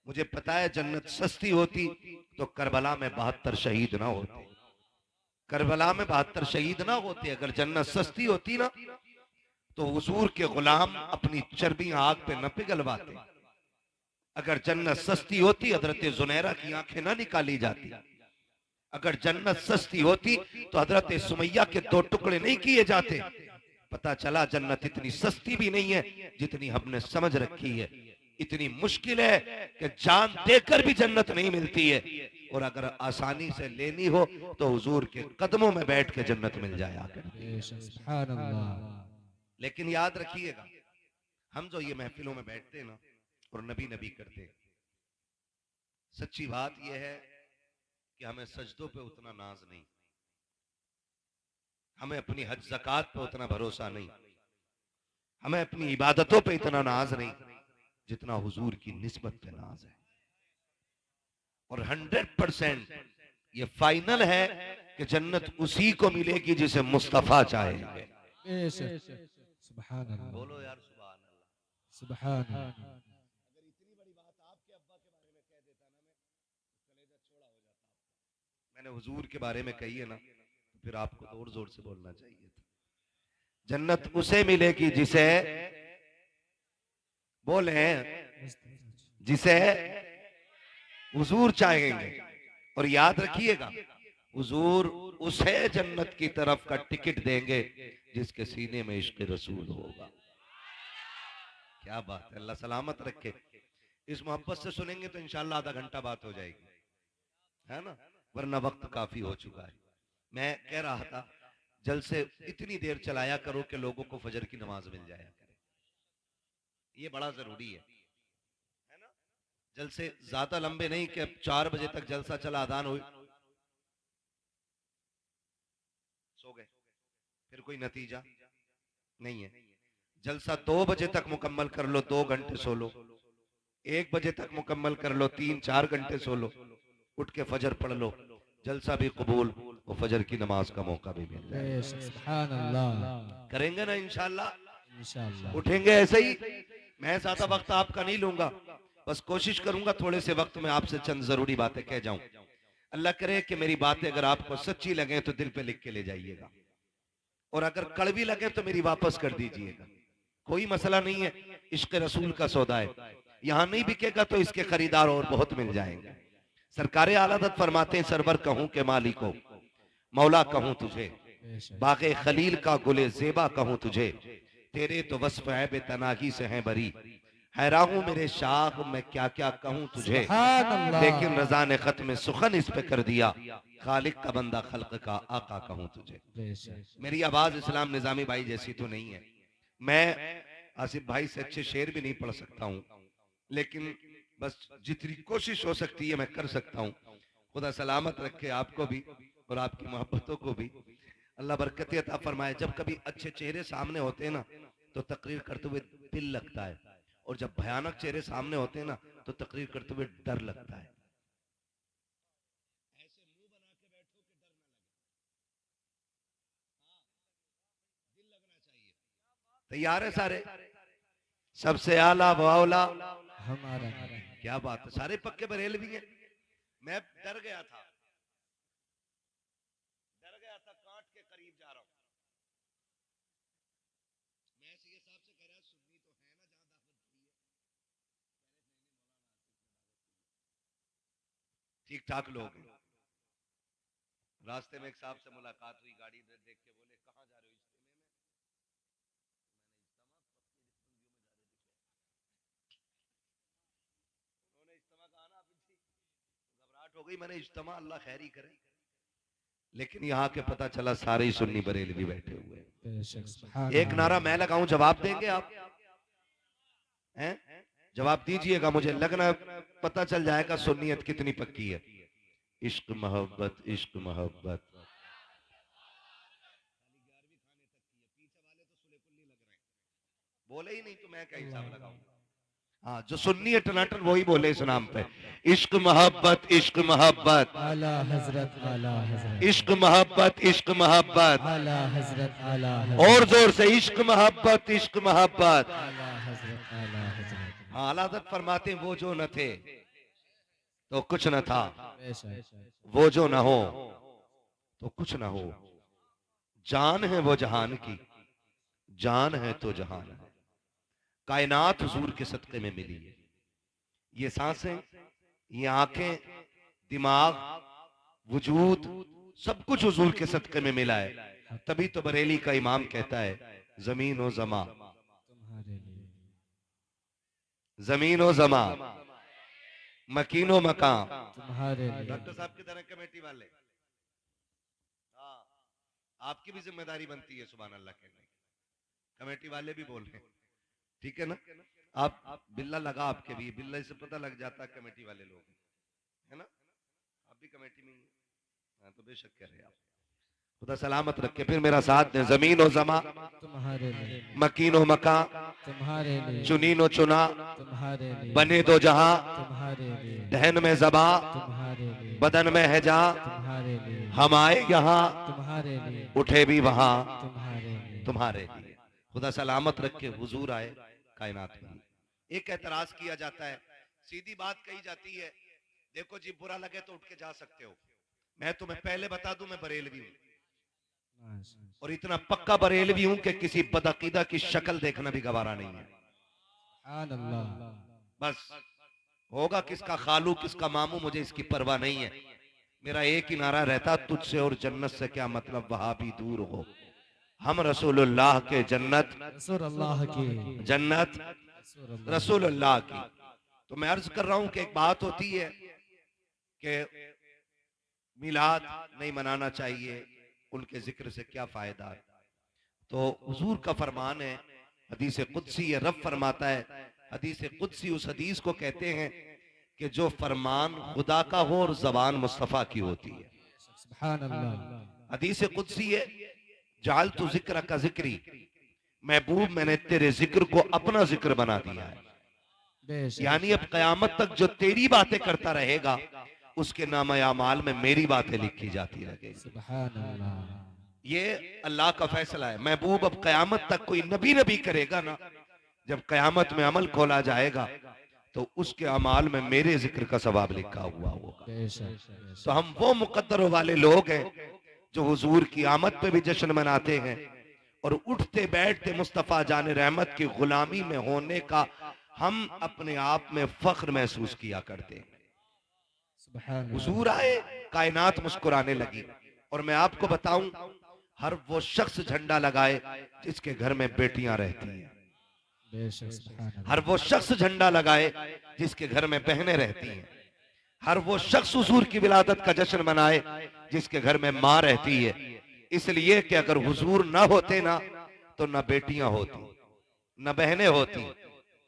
मुझे पता है जन्नत सस्ती होती तो करबला में 72 शहीद ना होते, करबला में 72 शहीद ना होते। अगर जन्नत सस्ती होती ना तो हुजूर के गुलाम अपनी चर्बियां आग पे न पिघलवाते। अगर जन्नत सस्ती होती हजरत जुनैरा की आंखें ना निकाली जाती। अगर जन्नत सस्ती होती तो हजरत सुमैया के 2 टुकड़े नहीं किए जाते। पता चला जन्नत इतनी सस्ती भी नहीं है जितनी हमने समझ रखी है। इतनी मुश्किल है कि जान देकर भी जन्नत नहीं मिलती है, और अगर आसानी से लेनी हो तो हुजूर के कदमों में बैठ के जन्नत मिल जाया करती है। सुभान अल्लाह। लेकिन याद रखिएगा, हम जो ये महफिलों में बैठते हैं ना और नबी नबी करते हैं, सच्ची बात यह है कि हमें सजदों पे उतना नाज नहीं, हमें अपनी हज ज़कात पे उतना भरोसा नहीं, हमें अपनी इबादतों पे इतना नाज नहीं जितना हुजूर की निस्बत पे नाज है। और 100% ये फाइनल है कि जन्नत उसी को मिलेगी जिसे मुस्तफा चाहेंगे। सुभान अल्लाह। बोलो यार सुभान अल्लाह। सुभान अल्लाह। अगर इतनी बड़ी बात आपके अब्बा के बारे में कह देता ना, मैं कलेजा छोड़ा हो जाता। मैंने हुजूर के बारे में कही है ना, तो फिर आपको जोर जोर से बोलना चाहिए था। जन्नत उसे मिलेगी जिसे, बोले, जिसे हुजूर चाहेंगे। और याद रखिएगा, हुजूर उसे जन्नत की तरफ का टिकट देंगे जिसके सीने में इश्क रसूल होगा। क्या बात है, अल्लाह सलामत रखे। इस मोहब्बत से सुनेंगे तो इंशाल्लाह आधा घंटा बात हो जाएगी, है ना, वरना वक्त काफी हो चुका है। मैं कह रहा था जलसे इतनी देर चलाया करो कि लोगों को फजर की नमाज मिल जाया करे, ये बड़ा जरूरी है ना। जलसे ज्यादा लंबे नहीं कि अब 4 बजे तक जलसा चला, अदान हुई सो गए, फिर कोई नतीजा नहीं है। जलसा 2 बजे तक मुकम्मल कर लो, 2 घंटे सो लो। 1 बजे तक मुकम्मल कर लो, 3-4 घंटे सो लो, उठ के फजर पढ़ लो, जलसा भी कबूल और फजर की नमाज का मौका भी मिल जाएगा। सुभान अल्लाह। करेंगे ना इंशाल्लाह, इंशाअल्लाह। उठेंगे ऐसे ही। मैं ज्यादा वक्त आपका नहीं लूंगा, बस कोशिश करूंगा थोड़े से वक्त में आपसे चंद जरूरी बातें कह जाऊं। अल्लाह करे कि मेरी बातें अगर आपको सच्ची लगे तो दिल पे लिख के ले जाइएगा, और अगर कड़वी लगे तो मेरी वापस कर दीजिएगा। कोई मसला नहीं है, इश्क रसूल का सौदा है। यहां नहीं बिकेगा तो इसके खरीदार और बहुत मिल जाएंगे। सरकारे आलादत फरमाते हैं, सरवर कहूं के मालिको, मौला कहूं तुझे, बागे खलील का गुले जेबा कहूं तुझे, तेरे तो वस्फ ऐब तनाही से हैं बरी, हैरान हूं मेरे शाह मैं क्या क्या कहूं तुझे, सुभान अल्लाह। लेकिन रजा ने खत में सुखन इस पे कर दिया, खालिक का बंदा खल्क का आका कहूं तुझे। मेरी आवाज इस्लाम निजामी भाई जैसी तो नहीं है, मैं आसिफ भाई से अच्छे शेर भी नहीं पढ़ सकता हूँ, लेकिन बस जितनी कोशिश हो सकती है मैं कर सकता हूँ। खुदा सलामत रखे आपको भी और आपकी मोहब्बतों को भी, अल्लाह बरकत अता फरमाए। जब कभी अच्छे चेहरे सामने होते हैं ना तो तकरीर करते हुए दिल लगता है, और जब भयानक चेहरे सामने होते हैं ना तो तकरीर करते हुए डर लगता है। ऐसे मुंह बना के बैठो कि डर ना लगे, दिल लगना चाहिए। तैयार है सारे? सबसे आला वाला हमारा। क्या बात है, सारे पक्के बरेल भी हैं। मैं डर गया था, कांट के करीब जा रहा हूं। मैं ये साहब से कह रहा सुन्नी तो है ना जहां दावत दी है, ठीक ठाक लोग हैं। रास्ते में एक साहब से मुलाकात हुई, गाड़ी देख के बोले कहाँ जा रहे हो, इज्तिमे में। उन्होंने इज्तिमा कहा ना, अभी थी घबराहट हो गई, मैंने इज्तिमा अल्लाह खैरी करे। लेकिन यहाँ के पता चला सारे ही सुन्नी बरेलवी बैठे हुए हैं। एक नारा मैं लगाऊं, जवाब देंगे आप? हैं? जवाब दीजिएगा, मुझे लगना पता चल जाएगा सुन्नियत कितनी पक्की है। इश्क मोहब्बत, इश्क मोहब्बत। बोले ही नहीं तो मैं क्या हिसाब लगाऊंगा। हाँ, जो सुन्नी है टनाटन वही बोले इस नाम पे, इश्क मोहब्बत, इश्क मोहब्बत, आला हजरत, आला हजरत, इश्क मोहब्बत, इश्क मोहब्बत। आला हजरत, आला और हजरत, जोर से इश्क मोहब्बत, इश्क मोहब्बत। आला हजरत, आला हजरत। हाँ, अलादत फरमाते हैं वो जो न थे तो कुछ न था, बेशक वो जो न हो तो कुछ न हो। जान है वो जहान की, जान है तो जहान है। कायनात हुजूर के सदक़े में मिली है। ये सांसें, ये आंखें, दिमाग, वजूद, सब कुछ हुजूर के सदक़े में मिला है। तभी तो बरेली का इमाम कहता है जमीन ओ जमा, तुम्हारे लिए, जमीन ओ जमा, मकीनो मकां। तुम्हारे लिए। डॉक्टर साहब की तरह कमेटी वाले, हाँ, आपकी भी जिम्मेदारी बनती है सुभान अल्लाह कहने की। कमेटी वाले भी बोल रहे हैं, ठीक है ना? आप बिल्ला लगा आपके भी, बिल्ला से पता लग जाता है कमेटी वाले लोग है ना? आप भी कमेटी में ही हैं। हाँ, तो बेशक कह रहे हैं आप। खुदा सलामत रखे। फिर मेरा साथ दें। जमीन और जमा, तुम्हारे लिए, मकीन व मकां, तुम्हारे लिए, चुनीन व चुना, तुम्हारे लिए, बने दो जहां, तुम्हारे लिए, दहन में जबा, तुम्हारे लिए, बदन में है जा, तुम्हारे लिए, हम आए यहाँ, तुम्हारे लिए, उठे भी वहां, तुम्हारे लिए। तुम्हारे लिए। खुदा सलामत रखे। हुजूर आए कायनात में। एक एतराज किया जाता है, सीधी बात कही जाती है, देखो जी बुरा लगे तो उठ के जा सकते हो। मैं तुम्हें पहले बता दूं, मैं बरेलवी हूं, और इतना पक्का बरेलवी हूं कि किसी बदअकीदा की शक्ल देखना भी गवारा नहीं है। सुभान अल्लाह। बस होगा किसका खालू किसका मामू, मुझे इसकी परवाह नहीं है। मेरा एक ही नारा रहता, तुझसे और जन्नत से क्या मतलब, वहां भी दूर हो। हम रसूलुल्लाह के जन्नत, रसूलुल्लाह की जन्नत रसूलुल्लाह की। तो मैं अर्ज कर रहा हूं कि एक बात होती है कि मिलाद नहीं मनाना चाहिए, उनके जिक्र से क्या फायदा है। तो हुजूर का फरमान है, हदीस कुदसी, ये रब फरमाता है। हदीस कुदसी उस हदीस को कहते हैं कि जो फरमान खुदा का हो और जबान मुस्तफा की होती है। सुभान अल्लाह। हदीस कुदसी है, जाल तू जिक्र का जिक्री, महबूब मैंने तेरे जिक्र को अपना जिक्र बना दिया है। बेशक। यानी अब कयामत तक जो तेरी बातें करता रहेगा, उसके नाम आमाल में मेरी बातें लिखी जाती रहेगी। सुभान अल्लाह। ये अल्लाह का फैसला है। महबूब अब कयामत तक कोई नबी करेगा ना, जब कयामत में अमल खोला जाएगा तो उसके अमाल में मेरे जिक्र का सवाब लिखा हुआ होगा। बेशक। तो हम वो मुकद्दर वाले लोग हैं जो हुजूर की आमद पे भी जश्न मनाते हैं, और उठते बैठते मुस्तफा जान रहमत की गुलामी में होने का हम अपने आप में फख्र महसूस किया करते हैं। सुभान अल्लाह। हुजूर आए, कायनात मुस्कुराने लगी। और मैं आपको बताऊं, हर वो शख्स झंडा लगाए जिसके घर में बेटियां रहती हैं। बेशक। सुभान अल्लाह। हर वो शख्स झंडा लगाए जिसके घर में बहनें रहती हैं। हर वो शख्स हुजूर की विलादत का जश्न मनाए जिसके घर में माँ रहती है। इसलिए कि अगर हुजूर ना होते ना, तो न बेटियां होती, न बहनें होती,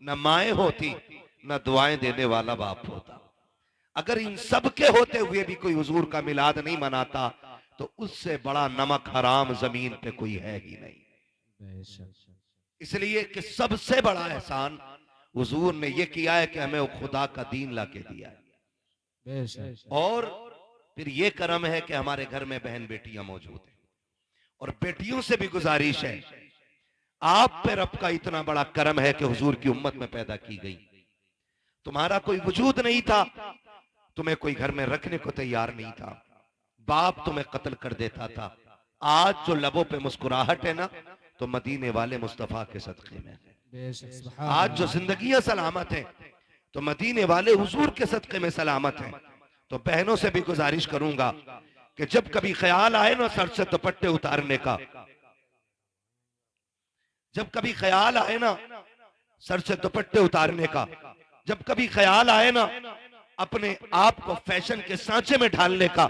न माएं होती, न दुआएं देने वाला बाप होता। अगर इन सब के होते हुए भी कोई हुजूर का मिलाद नहीं मनाता, तो उससे बड़ा नमक हराम जमीन पे कोई है ही नहीं। बेशक। इसलिए कि सबसे बड़ा एहसान हुजूर ने यह किया है कि हमें वो खुदा का दीन लाके दिया है। बेशक। और फिर ये करम है कि हमारे घर में बहन बेटियां मौजूद हैं। और बेटियों से भी गुजारिश है, आप पे रब का इतना बड़ा करम है कि हुजूर की उम्मत में पैदा की गई। तुम्हारा कोई वजूद नहीं था, तुम्हें कोई घर में रखने को तैयार नहीं था, बाप तुम्हें कत्ल कर देता था। आज जो लबों पे मुस्कुराहट है ना, तो मदीने वाले मुस्तफा के सदक़े में है। बेशक। सुभान आज जो जिंदगियां सलामत हैं, तो मदीने वाले हुजूर के सदक़े में सलामत हैं। तो बहनों से भी गुजारिश करूंगा कि जब कभी ख्याल आए ना सर से दुपट्टे उतारने का, जब कभी ख्याल आए ना सर से दुपट्टे उतारने का, जब कभी ख्याल आए ना अपने आप को फैशन के सांचे में ढालने का,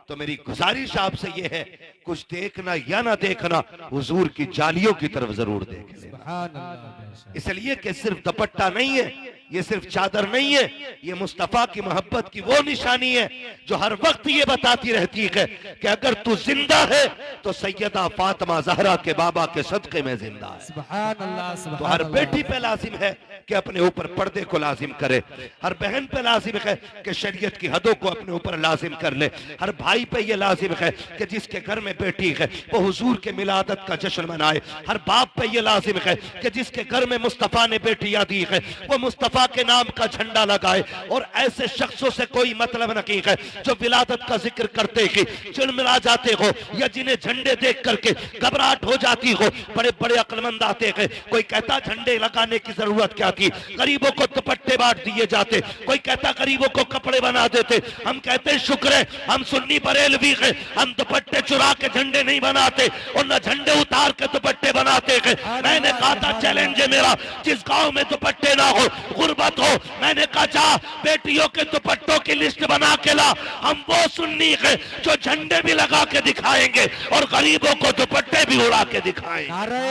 तो मेरी गुजारिश आपसे यह है, कुछ देखना या ना देखना, हुजूर की जालियों की तरफ जरूर देख लेना। सुभान अल्लाह। बेशक। इसलिए कि सिर्फ दुपट्टा नहीं है, ये सिर्फ चादर नहीं है, ये मुस्तफा की मोहब्बत की वो निशानी है जो हर वक्त ये बताती रहती है कि अगर तू जिंदा है तो सैयदा फातिमा जहरा के बाबा के सदक़े में जिंदा है। सुभान अल्लाह। तो सुभान हर अल्लाह। बेटी पे लाजिम है कि अपने ऊपर पर्दे को लाजिम करे, हर बहन पे लाजिम है कि शरीयत की हदों को अपने ऊपर लाजिम कर ले, हर भाई पे ये लाजिम है कि जिसके घर में बेटी है वो हुजूर के मिलादत का जश्न मनाए, हर बाप पे ये लाजिम है कि जिसके घर में मुस्तफा ने बेटियां दी है वो मुस्तफा मुस्तफा के नाम का झंडा लगाए। और ऐसे शख्सों से कोई मतलब नहीं है जो विलादत का जिक्र करते ही चिड़मिड़ा जाते हो या जिन्हें झंडे देख करके घबराहट हो जाती हो। बड़े बड़े अक्लमंद आते हैं, कोई कहता झंडे लगाने की जरूरत क्या थी, गरीबों को दुपट्टे बांट दिए जाते, कोई कहता गरीबों को कपड़े बना देते। हम कहते शुक्र है हम सुन्नी बरेलवी हैं, हम दुपट्टे चुरा के झंडे नहीं बनाते और न झंडे उतार के दुपट्टे बनाते हैं। मैंने कहा था चैलेंज है मेरा, जिस गांव में दुपट्टे ना हो, गुर्बत हो, मैंने कहा जा बेटियों के दुपट्टों की लिस्ट बना के ला। हम वो सुन्नी है जो झंडे भी लगा के दिखाएंगे और गरीबों को दुपट्टे भी उड़ा के दिखाएंगे। नारे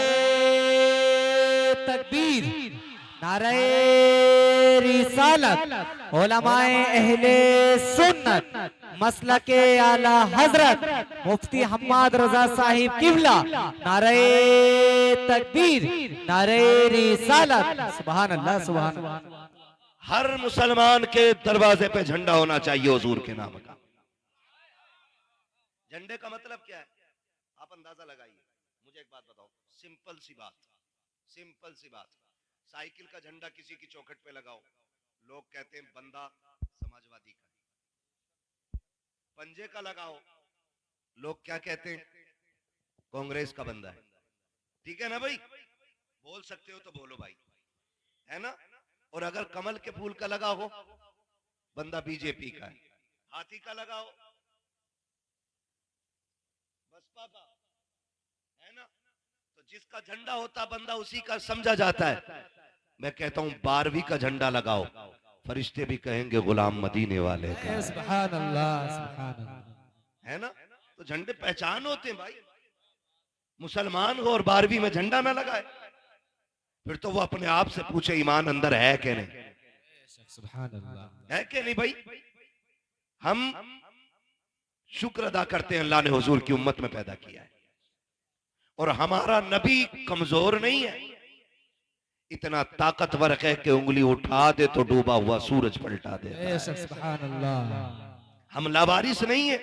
तकबीर, नारे रिसालत, उलमाए अहले सुन्नत, मसलके आला हजरत मुफ्ती हम्माद रजा साहिब किबला, नारे तकबीर, नारे रिसालत। सुभान अल्लाह, सुभान अल्लाह। हर मुसलमान के दरवाजे पे झंडा होना चाहिए हुजूर के नाम का। झंडे का मतलब क्या है आप अंदाजा लगाइए। मुझे एक बात बताओ, सिंपल सी बात, सिंपल सी बात। साइकिल का झंडा किसी की चौखट पे लगाओ, लोग कहते हैं बंदा समाजवादी का। पंजे का लगाओ, लोग क्या कहते हैं, कांग्रेस का बंदा है। ठीक है ना भाई, बोल सकते हो तो बोलो भाई, है ना। और अगर कमल के फूल का लगा हो, बंदा बीजेपी का है। हाथी का लगाओ, बसपा का है ना। तो जिसका झंडा होता बंदा उसी का समझा जाता है। मैं कहता हूं 12वीं का झंडा लगाओ, फरिश्ते भी कहेंगे गुलाम मदीने वाले का। सुभान अल्लाह, सुभान अल्लाह। है ना। तो झंडे पहचान होते हैं भाई। मुसलमान हो और 12वीं में झंडा ना लगाए, फिर तो वो अपने आप से पूछे ईमान अंदर है कि नहीं, सुभान अल्लाह। है कि नहीं भाई। हम शुक्र अदा करते हैं अल्लाह ने हुजूर की उम्मत में पैदा किया है। और हमारा नबी कमजोर नहीं है, इतना ताकतवर है कि उंगली उठा दे तो डूबा हुआ सूरज पलटा दे। सुभान अल्लाह। हम लावारिस नहीं है,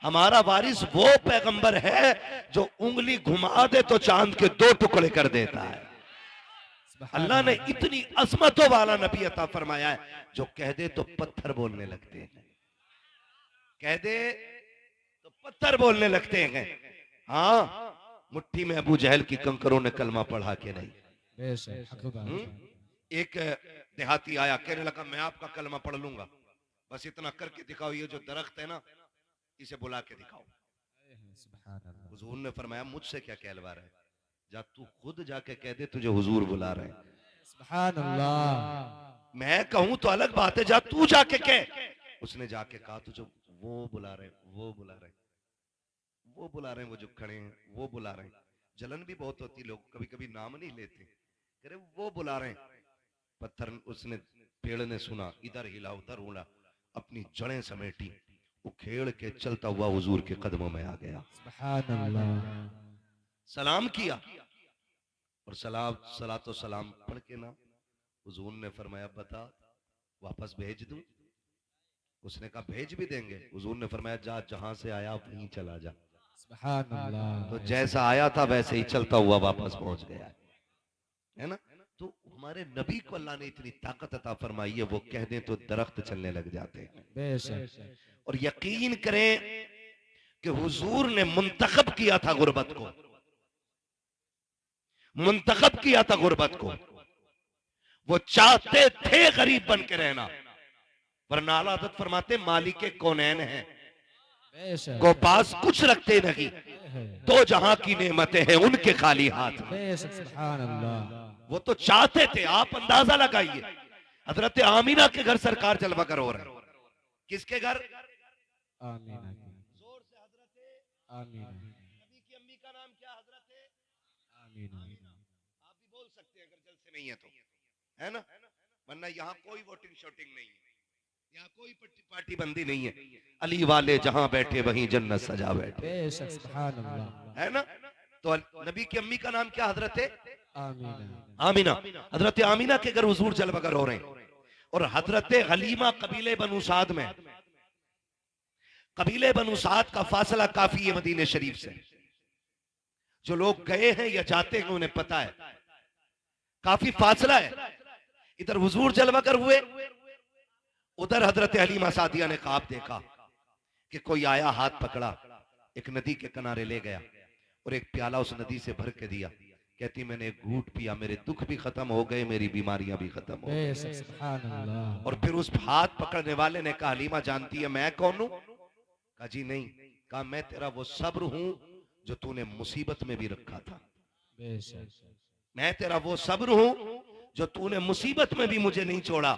हमारा वारिस वो पैगंबर है जो उंगली घुमा दे तो चांद के 2 टुकड़े कर देता है। अल्लाह ने इतनी अजमतों वाला नबी अता फरमाया है जो कह दे तो पत्थर बोलने लगते हैं, कह दे तो पत्थर बोलने लगते हैं। हाँ, मुट्ठी में अबू जहल की कंकरों ने कलमा पढ़ा के नहीं। एक देहाती आया, कहने लगा मैं आपका कलमा पढ़ लूंगा, बस इतना करके दिखाओ, ये जो दरख्त है ना इसे बुला के दिखाओ। हुजूर ने फरमाया मुझसे क्या कहलवा रहा है, जा तू खुद जाके कह दे तुझे हुजूर बुला रहे हैं। सुभान अल्लाह। मैं कहूं तो अलग बात है, जा तू जाके कह। उसने जाके कहा तुझे वो बुला रहे, वो बुला रहे, वो बुला रहे हैं, वो जो खड़े हैं वो बुला रहे हैं। जलन भी बहुत होती, लोग कभी कभी नाम नहीं लेते, कह रहे वो बुला रहे हैं। पत्थर उसने, पेड़ ने सुना, इधर हिला उधर उड़ा, अपनी जड़ें समेटी, उखेड़ के चलता हुआ हुजूर के कदमों में आ गया। सुभान अल्लाह। सलाम किया और सलातो सलाम पढ़ के ना हुजूर ने फरमाया बता वापस भेज दूं। उसने कहा भेज भी देंगे। हुजूर ने फरमाया जा जहां से आया वहीं चला जा। सुभान अल्लाह। तो जैसा आया था वैसे ही चलता हुआ वापस पहुंच गया, है ना। तो हमारे नबी को अल्लाह ने इतनी ताकत अता फरमाई है, वो कह दें तो दरख्त चलने लग जाते हैं। बेशक। और यकीन करें कि हुजूर ने मुंतखब किया था गुर्बत को, मुंतखब किया था गुर्बत को। वो चाहते थे गरीब बन के रहना, वरना आला हज़रत फरमाते मालिके कौनैन है, को पास कुछ रखते नहीं, 2 जहां की नेमतें हैं उनके खाली हाथ में। सुभान अल्लाह। वो तो चाहते थे, आप अंदाजा लगाइए। हजरत आमीना के घर सरकार जलवा कर हो रहा है। किसके घर? आमीना। जोर से हजरत आमीना। नबी की अम्मी का नाम क्या? हजरत आमीना। आप भी बोल सकते हैं अगर जल से नहीं है तो, है ना। वरना यहाँ कोई वोटिंग शोटिंग नहीं है, यहाँ कोई पार्टी बंदी नहीं है। अली वाले जहां बैठे वहीं जन्नत सजा बैठे, सुभान अल्लाह। है ना। तो नबी की अम्मी का नाम क्या? हजरत आमीना। आमीना। हजरत आमीना के घर हुजूर जलवगर हो रहे हैं। और हजरत हलीमा कबीले बनु साद में, कबीले बनु साद का फासला काफी है मदीने शरीफ से। जो लोग गए हैं या जाते हैं उन्हें पता है काफी फासला है। इधर हुजूर जलवागर हुए, उधर हजरत हलीमा सादिया ने ख्वाब देखा कि कोई आया, हाथ पकड़ा, एक नदी के किनारे ले गया और एक प्याला उस नदी से भर के दिया। कहती मैंने एक घूंट पिया, मेरे दुख भी खत्म हो गए, मेरी बीमारियां भी खत्म हो गई। बेशक, सुभान अल्लाह। और फिर उस हाथ पकड़ने वाले ने कहा हलीमा जानती है मैं कौन हूं? कहा जी नहीं। कहा मैं तेरा वो सब्र हूं जो तूने मुसीबत में भी रखा था। बेशक, मैं तेरा वो सब्र हूं जो तूने मुसीबत में भी मुझे नहीं छोड़ा।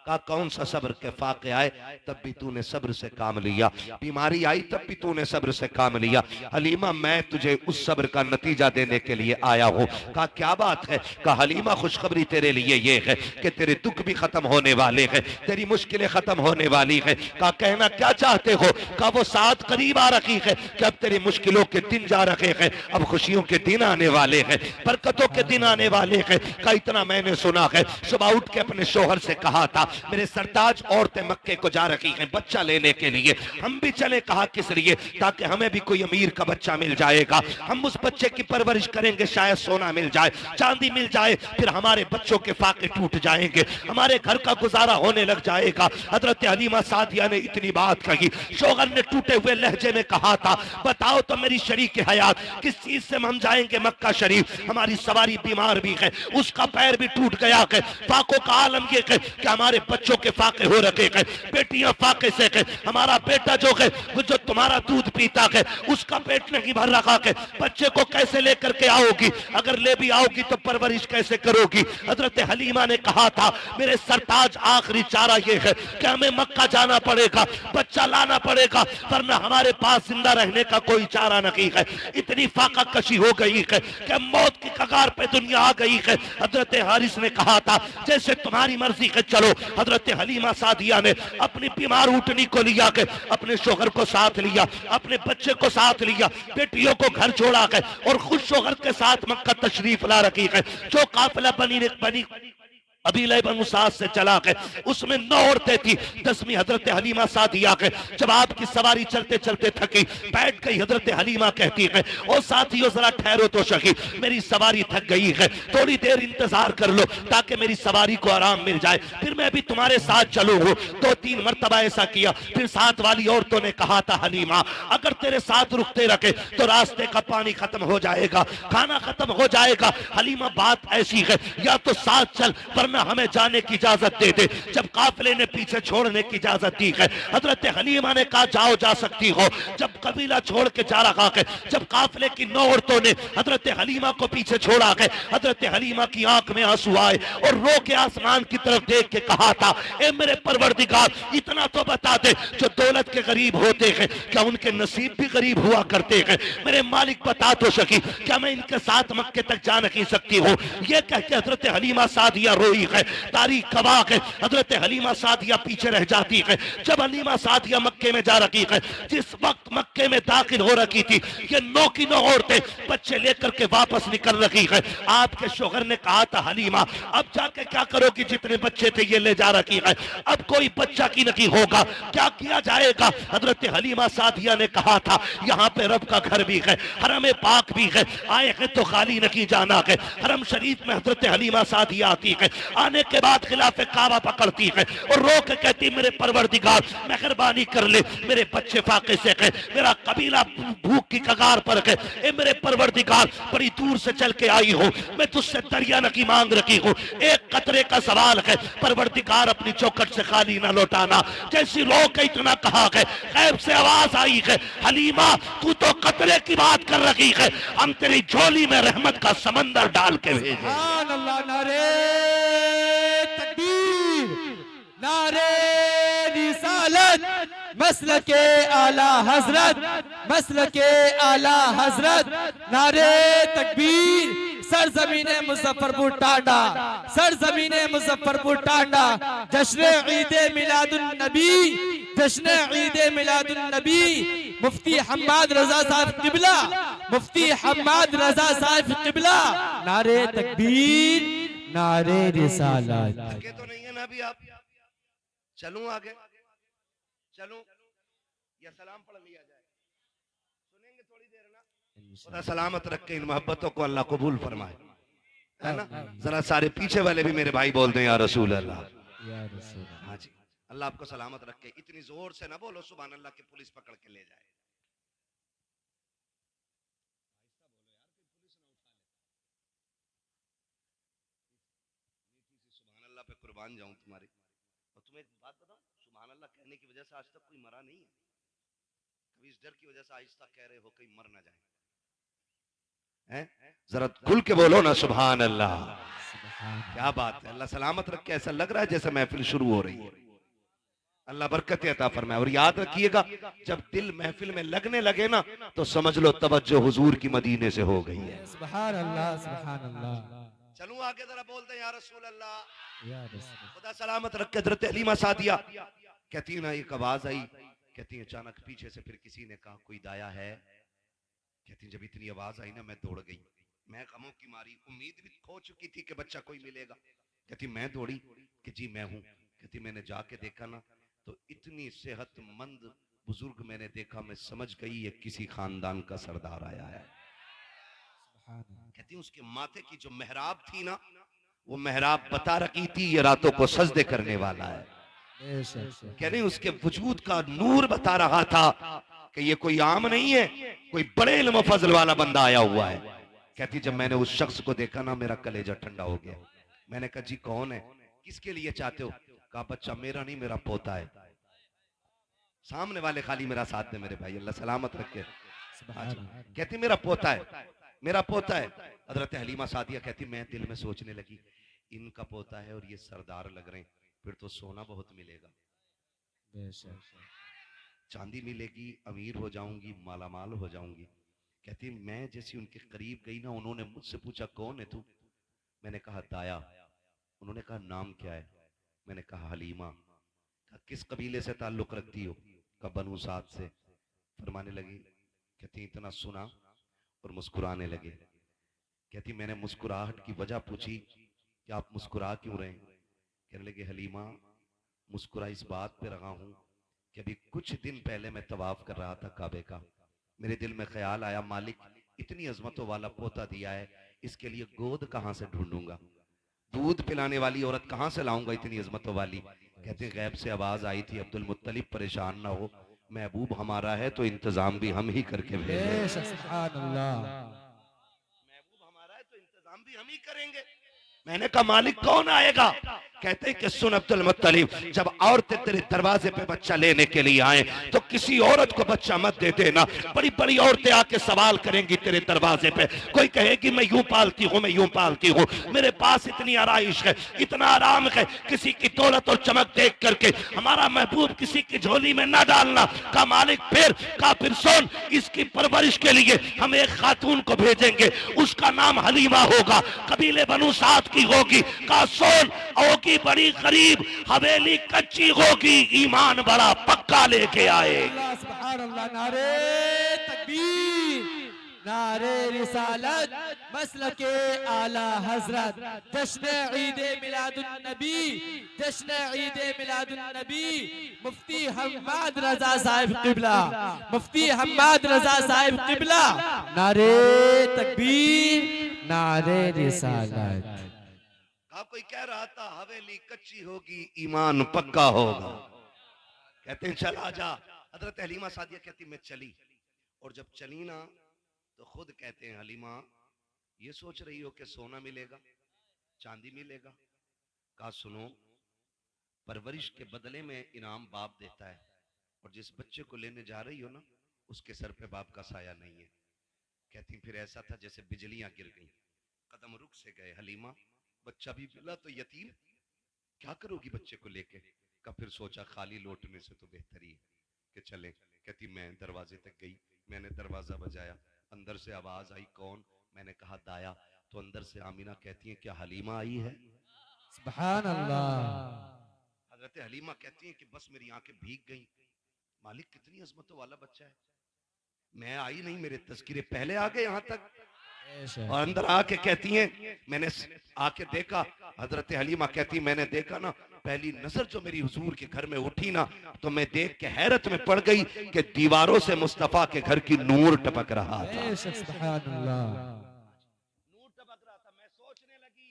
कहा कौन सा सब्र? के फाके आए तब भी तूने सब्र से काम लिया, बीमारी आई तब भी तूने सब्र से काम लिया। हलीमा मैं तुझे उस सब्र का नतीजा देने के लिए आया हूं। कहा क्या बात है? कहा हलीमा खुशखबरी तेरे लिए ये है कि तेरे दुख भी खत्म होने वाले हैं, तेरी मुश्किलें खत्म होने वाली है। कहा कहना क्या चाहते हो? कहा वो साथ करीब आ रखी है कि अब तेरी मुश्किलों के दिन जा रखे हैं, अब खुशियों के दिन आने वाले हैं, बरकतों के दिन आने वाले हैं। कहा इतना मैंने सुना है, सुबह उठ के अपने शोहर से कहा था मेरे सरताज औरतें मक्के को जा रही हैं बच्चा लेने के लिए, हम भी चले। कहा किस लिए? ताकि हमें भी कोई अमीर का बच्चा मिल जाएगा, हम उस बच्चे की परवरिश करेंगे, शायद सोना मिल जाए, चांदी मिल जाए, फिर हमारे बच्चों के फाके टूट जाएंगे, हमारे घर का गुजारा होने लग जाएगा। हजरत हलीमा सादिया ने इतनी बात कही। शोहर ने टूटे हुए लहजे में कहा था बताओ तो मेरी शरीक हयात किस चीज से हम जाएंगे मक्का शरीफ? हमारी सवारी बीमार भी है, उसका पैर भी टूट गया है, फाकों का आलम ये है कि हमारे बच्चों के फाके हो रखे हैं, बेटियां फाके से है, हमारा बेटा जो है वो जो तुम्हारा दूध पीता है उसका पेट नहीं भर रखा है, बच्चे को कैसे लेकर के आओगी? अगर ले भी आओगी तो परवरिश कैसे करोगी? हजरत हलीमा ने कहा था मेरे सरताज आखिरी चारा ये है कि हमें मक्का जाना पड़ेगा, बच्चा लाना पड़ेगा, वरना हमारे पास जिंदा रहने का कोई चारा नहीं है। इतनी फाका कशी हो गई है कि मौत की कगार पे दुनिया आ गई है। हजरत हारिस ने कहा था जैसे तुम्हारी मर्जी है चलो। हजरत हलीमा सादिया ने अपनी बीमार ऊँटनी को लिया के अपने शोहर को साथ लिया, अपने बच्चे को साथ लिया, बेटियों को घर छोड़ा के और खुद शोहर के साथ मक्का तशरीफ ला रखी है। जो काफिला बनी अबीले बनु साद से चला के उसमें 9 औरतें थी, 10वीं हजरत हलीमा सादिया के। जब आपकी सवारी चलते चलते थकी, बैठ गई, हजरत हलीमा कहती है ओ साथियों जरा ठहरो तो सही, मेरी सवारी थक गई है, थोड़ी देर इंतजार कर लो ताकि मेरी सवारी को आराम मिल जाए, फिर मैं भी तुम्हारे साथ चलूंगा। 2-3 मरतबा ऐसा किया। फिर साथ वाली औरतों ने कहा था हलीमा अगर तेरे साथ रुकते रखे तो रास्ते का पानी खत्म हो जाएगा, खाना खत्म हो जाएगा। हलीमा बात ऐसी है या तो साथ चल वरना हमें जाने की इजाजत दे दे। जब काफिले ने पीछे छोड़ने की इजाजत दी है, हजरत हलीमा ने कहा जाओ जा सकती हो। जब कबीला छोड़ के जा रहा है, जब काफिले की 9 औरतों ने हजरत हलीमा को पीछे छोड़ा है, हजरत हलीमा की आंख में आंसू आए और रो के आसमान की तरफ देख के कहा था ए मेरे परवरदिगार इतना तो बता दे जो दौलत के गरीब होते हैं क्या उनके नसीब भी गरीब हुआ करते हैं? मेरे मालिक बता तो सकी क्या मैं इनके साथ मक्के तक जा नहीं सकती हूँ? ये कह के हजरत हलीमा सादिया रोई है। तारीख गवाह है हजरत हलीमा सादिया पीछे रह जाती है। जब हलीमा सादिया मक्के में जा रही है, जिस वक्त मक्के में दाखिल हो रखी थी, ये 9 की 9 औरतें बच्चे लेकर के वापस निकल रही है। आपके शोहर ने कहा था हलीमा अब जाके क्या करोगी? जितने बच्चे थे ये ले जा रखी है, अब कोई बच्चा की नहीं होगा, क्या किया जाएगा? हजरत हलीमा सादिया ने कहा था यहाँ पे रब का घर भी है, हरम पाक भी है, आए हैं तो खाली नहीं जाना है। हरम शरीफ में हजरत हलीमा सादिया आती है, आने के बाद खिलाफे काबा पकड़ती है और रो के कहती मेरे परवरदिगार मेहरबानी कर ले, मेरे बच्चे फाके से है, मेरा कबीला भूख की कगार पर है, ए मेरे परवरदिगार बड़ी दूर से चल के आई हूँ, मैं तुझसे दरिया नकी मांग रखी हूँ, एक कतरे का सवाल है, परवरदिगार अपनी चौखट से खाली ना लौटाना। जैसी रो के इतना कहा है, गैब से आवाज आई है हलीमा तू तो कतरे की बात कर रही है, हम तेरी झोली में रहमत का समंदर डाल के भेजे। सुभान अल्लाह। नारे तकबीर, नारे रिसालत, मसलके आला हजरत, मसलके आला हजरत, नारे तकबीर। सरजमीने मुजफ्फरपुर टांडा, सरजमीने मुजफ्फरपुर टांडा, जश्न ईदे मिलादुन नबी, जश्न ईदे मिलादुन नबी, मुफ्ती हम्माद रजा साहब किबला, मुफ्ती हम्माद रजा साहब किबला, नारे तकबीर, नारे रिसालत। आगे तो नहीं है ना अभी आप? चलूं आगे? चलूं या सलाम पढ़ लिया जाए? सुनेंगे थोड़ी देर ना? खुदा सलामत रख के इन मोहब्बतों को अल्लाह कबूल फरमाए। है ना। जरा सारे पीछे वाले भी मेरे भाई बोलते हैं या रसूल अल्लाह। या रसूल अल्लाह। हाँ जी, अल्लाह आपको सलामत रखे। इतनी जोर से ना बोलो सुभान अल्लाह की पुलिस पकड़ के ले जाए। सुभान अल्लाह पे कुर्बान जाऊं तुम्हारे। और तुम्हें एक बात बताऊं, सुभान अल्लाह कहने की वजह से आज तक कोई मरा नहीं है। कभी इस डर की वजह से आहिस्ता कह रहे हो कहीं मर ना जाए, हैं? जरा खुल के बोलो ना सुभान अल्लाह। क्या बात है, अल्लाह सलामत रखे। ऐसा लग रहा है जैसे महफिल शुरू हो रही है। अल्लाह बरकत अता फरमाए। और याद रखिएगा, जब दिल महफिल में लगने लगे ना तो समझ लो तवज्जो हुजूर की मदीने से हो गई है। सुभान अल्लाह, सुभान अल्लाह। चलूं आगे, जरा बोलते हैं या रसूल अल्लाह। या रसूल। खुदा सलामत रखे। हज़रत हलीमा सादिया कहती है ना, एक आवाज आई, कहती है अचानक पीछे से फिर किसी ने कहा कोई दाया है। कहती जब इतनी आवाज आई ना मैं दौड़ गई। मैं गमों की मारी, उम्मीद भी खो चुकी थी कि बच्चा कोई मिलेगा। कहती मैं दौड़ी कि जी मैं हूं। कहती मैंने जाके देखा ना तो इतनी सेहतमंद बुजुर्ग मैंने देखा, मैं समझ गई ये किसी खानदान का सरदार आया है। कहती उसके माथे की जो मेहराब थी ना, वो मेहराब बता रही थी ये रातों को सजदे करने वाला है। कह रही उसके वजूद का नूर बता रहा था कि ये कोई आम नहीं है, कोई बड़े इल्म फजल वाला बंदा आया हुआ है। कहती जब मैंने उस शख्स को देखा ना मेरा कलेजा ठंडा हो गया। मैंने कहा जी कौन है, किसके लिए चाहते हो? कहा बच्चा मेरा नहीं, मेरा पोता है। सामने वाले खाली मेरा साथ दे मेरे भाई, अल्लाह सलामत रखे। कहती मेरा पोता है, मेरा पोता है। हजरत हलीमा सादिया कहती मैं दिल में सोचने लगी इनका पोता है और ये सरदार लग रहे हैं, फिर तो सोना बहुत मिलेगा, चांदी मिलेगी, अमीर हो जाऊंगी, मालामाल हो जाऊंगी। कहती मैं जैसी उनके करीब गई ना, उन्होंने मुझसे पूछा कौन है तू? मैंने कहा दाया। उन्होंने कहा नाम क्या है? मैंने कहा हलीमा। कहा किस कबीले से ताल्लुक रखती हो? कहा बनु साद से। फरमाने लगी, कहती इतना सुना और मुस्कुराने लगे। कहती मैंने मुस्कुराहट की वजह पूछी कि आप मुस्कुरा क्यों रहे? कहने लगे हलीमा मुस्कुरा इस बात पे रहा हूं कि अभी कुछ दिन पहले मैं तवाफ कर रहा था काबे का। मेरे दिल में ख्याल आया मालिक इतनी अजमतों वाला पोता दिया है, इसके लिए गोद कहां से ढूंढूंगा, दूध पिलाने वाली औरत कहां से लाऊंगा इतनी अजमतों वाली। कहते गैब से आवाज आई थी अब्दुल मुत्तलिब परेशान ना हो, महबूब हमारा है तो इंतजाम भी हम ही करके भेजेंगे। सुभान अल्लाह। महबूब हमारा है तो इंतजाम भी हम ही करेंगे। मैंने कहा मालिक कौन आएगा? कहते हैं कि सुन अब्दुल मुत्तलिब, जब औरतें तेरे दरवाजे पे बच्चा लेने के लिए आए तो किसी औरत को बच्चा मत दे देना। बड़ी बड़ी औरतें आके सवाल करेंगी तेरे दरवाजे पे, कोई कहेगी मैं यूं पालती हूँ, मैं यूं पालती हूँ, मेरे पास इतनी आराइश है, इतना आराम है, किसी की दौलत और चमक देख करके हमारा महबूब किसी की झोली में ना डालना। का मालिक फिर सुन, इसकी परवरिश के लिए हम एक खातून को भेजेंगे, उसका नाम हलीमा होगा, कबीले बनु साद की होगी। का सुन होगी बड़ी गरीब, हवेली कच्ची होगी, ईमान बड़ा पक्का लेके आए। सुभान अल्लाह। नारे तकबीर, नारे रिसालत, मसलके आला हजरत, जश्न ईद मिलादुन नबी, जश्न ईद मिलादुन नबी, मुफ्ती हम्माद रजा साहिब किबला, मुफ्ती हम्माद रजा साहिब किबला। नारे तकबीर, नारे रिसालत। आप कोई कह रहा था हवेली कच्ची होगी, ईमान पक्का होगा। कहते हैं चल आजा। हजरत हलीमा सादिया कहती मैं चली, और जब चली ना तो खुद कहते हैं हलीमा ये सोच रही हो कि सोना मिलेगा, चांदी मिलेगा? कहा सुनो, परवरिश के बदले में इनाम बाप देता है, और जिस बच्चे को लेने जा रही हो ना उसके सर पे बाप का साया नहीं है। कहती फिर ऐसा था जैसे बिजलियां गिर गई, कदम रुक से गए। हलीमा बच्चा भी मिला तो यतीम, क्या करोगी बच्चे को लेके? का फिर सोचा खाली लौटने से तो बेहतरी है कि चले। कहती मैं दरवाजे तक गई, मैंने दरवाजा बजाया, अंदर से आवाज आई कौन? मैंने कहा दाया। तो अंदर से आमीना कहती है क्या हलीमा आई है? सुभान अल्लाह। हजरत हलीमा कहती है कि बस मेरी आंखें भीग गई, मालिक कितनी अजमतों वाला बच्चा है। मैं आई नहीं, मेरे तस्कीरे पहले आ गए यहाँ तक। और अंदर आके कहती हैं मैंने आके देखा। हजरत हलीमा कहती मैंने देखा ना, पहली नजर जो मेरी हुजूर के घर में उठी ना तो मैं देख के हैरत में पड़ गई कि दीवारों से मुस्तफा के घर की नूर टपक रहा था। सुभान अल्लाह। नूर टपक रहा था। मैं सोचने लगी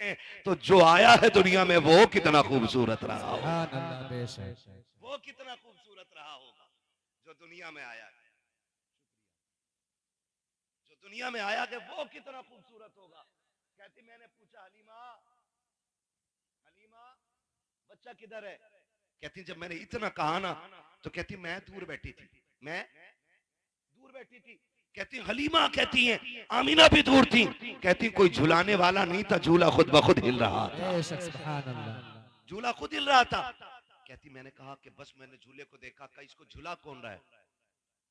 हैं तो जो आया है दुनिया में वो कितना खूबसूरत रहा होगा, सुभान अल्लाह, बेशक वो कितना खूबसूरत रहा होगा जो दुनिया में आया है, जो दुनिया में आया है वो कितना खूबसूरत होगा। कहती मैंने पूछा हलीमा, हलीमा बच्चा किधर है? कहती जब मैंने इतना कहा ना तो कहती मैं दूर बैठी थी, मैं दूर बैठी थी। कहती हलीमा कहती हैं आमीना भी दूर थी। कहती कोई झुलाने वाला नहीं था, झूला खुद ब खुद हिल रहा था, बेशक सुभान अल्लाह। झूला खुद हिल रहा था। कहती मैंने कहा कि बस मैंने झूले को देखा, का इसको झूला कौन रहा है?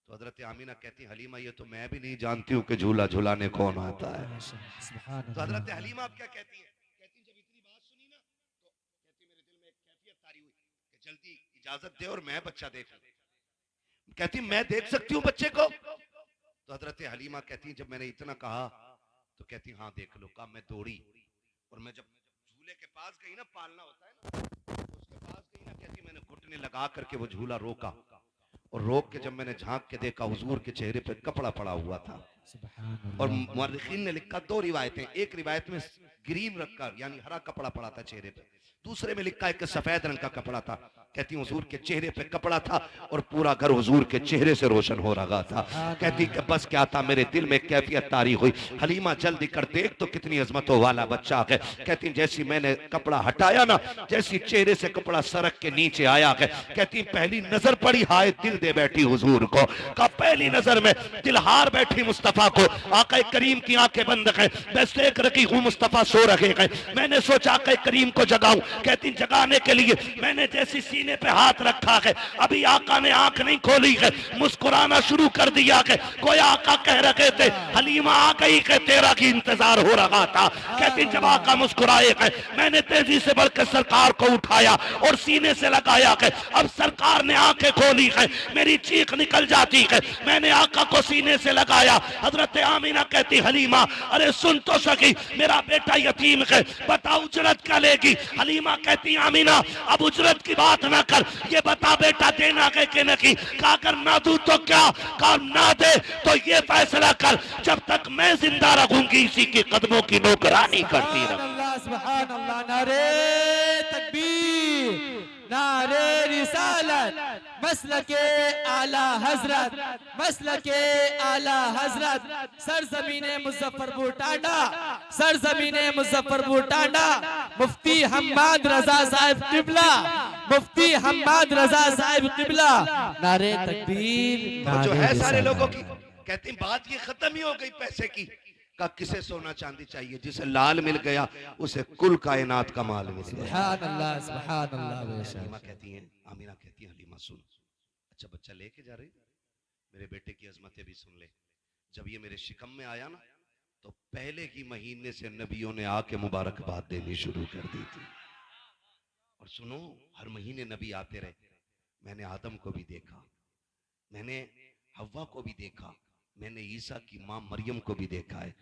तो हजरत आमीना कहती हलीमा ये तो मैं भी नहीं जानती हूँ कि झूला झुलाने कौन आता है। सुभान तो हजरत अल्लाह। हलीमा आप क्या कहती हैं? कहती जब इतनी बात सुनी ना तो कहती मेरे दिल में एक कैफियत तारी हुई कि जल्दी इजाजत दे और मैं बच्चा देखूं। कहती मैं देख सकती हूँ बच्चे को? तो हजरत हलीमा कहती जब मैंने इतना कहा तो कहती हाँ देख लो। कहा मैं दौड़ी और मैं जब झूले के पास गई ना, पालना होता है ना, तो उसके पास गई ना, कहती मैंने घुटने लगा करके वो झूला रोका और रोक के जब मैंने झांक के देखा हुजूर के चेहरे पे कपड़ा पड़ा हुआ था। सुभान और अल्लाह। मुअर्रिखीन ने लिखा दो रिवायतें, एक रिवायत में ग्रीन रखकर यानी हरा कपड़ा पड़ा था चेहरे पे, दूसरे में लिखा है कि सफेद रंग का कपड़ा था। कहती हुजूर के चेहरे पे कपड़ा था और पूरा घर हुजूर के चेहरे से रोशन हो रहा था। कहती कि बस क्या था, मेरे दिल में कैफियत तारी हुई, हलीमा जल्दी कर देख तो कितनी अजमतों वाला बच्चा है। कहती जैसी मैंने कपड़ा हटाया ना, जैसी चेहरे से कपड़ा सरक के नीचे आया है, कहती पहली नजर पड़ी हाय दिल दे बैठी हुजूर को। का पहली नजर में दिल हार बैठी मुस्तफा को। आका करीम की आंखें बंद है, बस देख रखी हूँ मुस्तफा सो रखे हैं। मैंने सोचा आका करीम को जगाऊं। कहती जगाने के लिए मैंने जैसी सीने पे हाथ रखा है, अभी आका ने आंख नहीं खोली है, मुस्कुराना शुरू कर दिया है। कोई आका कह रहे थे हलीमा आ गई है, तेरा की इंतजार हो रहा था। कहती जब आका मुस्कुराए है, मैंने तेजी से बढ़कर सरकार को उठाया और सीने से लगाया है। अब सरकार ने आंखें खोली है, मेरी चीख निकल जाती है। मैंने आका को सीने से लगाया। हजरत आमीना कहती हलीमा अरे सुन तो सकी, मेरा बेटा यतीम है, बता उजरत क्या लेगी? हलीमा कहती आमीना अब उजरत की बात ना कर, ये बता बेटा देना है कि नहीं? कहा अगर ना दूं तो क्या, कहा ना दे तो ये फैसला कर, जब तक मैं जिंदा रहूंगी इसी के कदमों की नौकरानी करती रहूंगी। सुभान अल्लाह। नारे तकबीर, नारे रिसालत, मसलके आला हजरत, मसलके आला हजरत, सरजमीने मुजफ्फरपुर टांडा, सरजमीने मुजफ्फरपुर टांडा, मुफ्ती हम्माद रजा साहिब किबला, मुफ्ती हम्माद रजा साहिब किबला। नारे तकबीर, तो जो नारे है सारे लोगों की रिसालत। कहती बात ये खत्म ही हो गई पैसे की। का किसे सोना चांदी चाहिए? जिसे लाल मिल गया उसे कुल कायनात का माल मिल गया। सुभान अल्लाह, सुभान अल्लाह। हलीमा कहती हैं, आमीना कहती है हलीमा सुन, अच्छा बच्चा लेके जा रही, मेरे बेटे की अजमतें भी सुन ले। जब ये मेरे शिकम में आया ना तो पहले ही महीने से नबियों ने आके मुबारकबाद देनी शुरू कर दी थी। और सुनो हर महीने नबी आते रहे। मैंने आदम को भी देखा, मैंने हव्वा को भी देखा, मैंने ईसा की माँ मरियम को भी देखा है,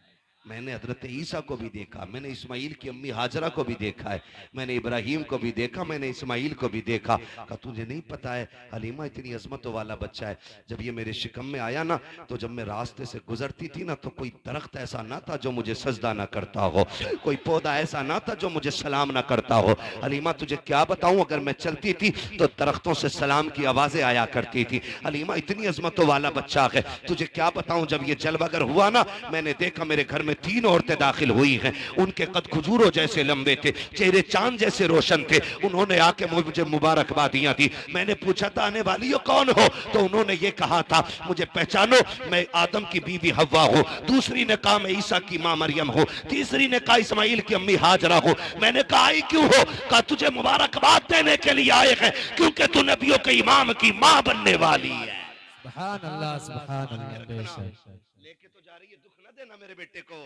मैंने हजरत ईसा को भी देखा, मैंने इस्माइल की अम्मी हाजरा को भी देखा है, मैंने इब्राहिम को भी देखा, मैंने इस्माइल को भी देखा। कहा तुझे नहीं पता है हलीमा इतनी अजमतों वाला बच्चा है। जब ये मेरे शिकम में आया ना तो जब मैं रास्ते से गुजरती थी ना तो कोई दरख्त ऐसा ना था जो मुझे सजदा ना करता हो, कोई पौधा ऐसा ना था जो मुझे सलाम ना करता हो। हलीमा तुझे क्या बताऊं, अगर मैं चलती थी तो दरख्तों से सलाम की आवाजें आया करती थी। हलीमा इतनी अजमतों वाला बच्चा है, तुझे क्या बताऊं। जब ये जलवागर हुआ ना मैंने देखा मेरे घर में 3 औरतें दाखिल हुई हैं, उनके कद खजूरों जैसे लंबे थे, चेहरे चांद जैसे रोशन थे। उन्होंने आके मुझे मुबारकबादियां दी। मैंने पूछा था आने वाली हो कौन हो, तो उन्होंने ये कहा था मुझे पहचानो मैं आदम की बीवी हव्वा हूँ, दूसरी ने कहा मैं ईसा की माँ मरियम हूँ, तीसरी ने कहा इस्माइल की अम्मी हाजरा हूँ। मैंने कहा आई क्यों हो? कहा तुझे मुबारकबाद देने के लिए आए हैं क्योंकि तू नबियों के इमाम की माँ बनने वाली है। सुभान अल्लाह, सुभान अल्लाह। बेशक लेके तो जा रही है, दुख न देना मेरे बेटे को।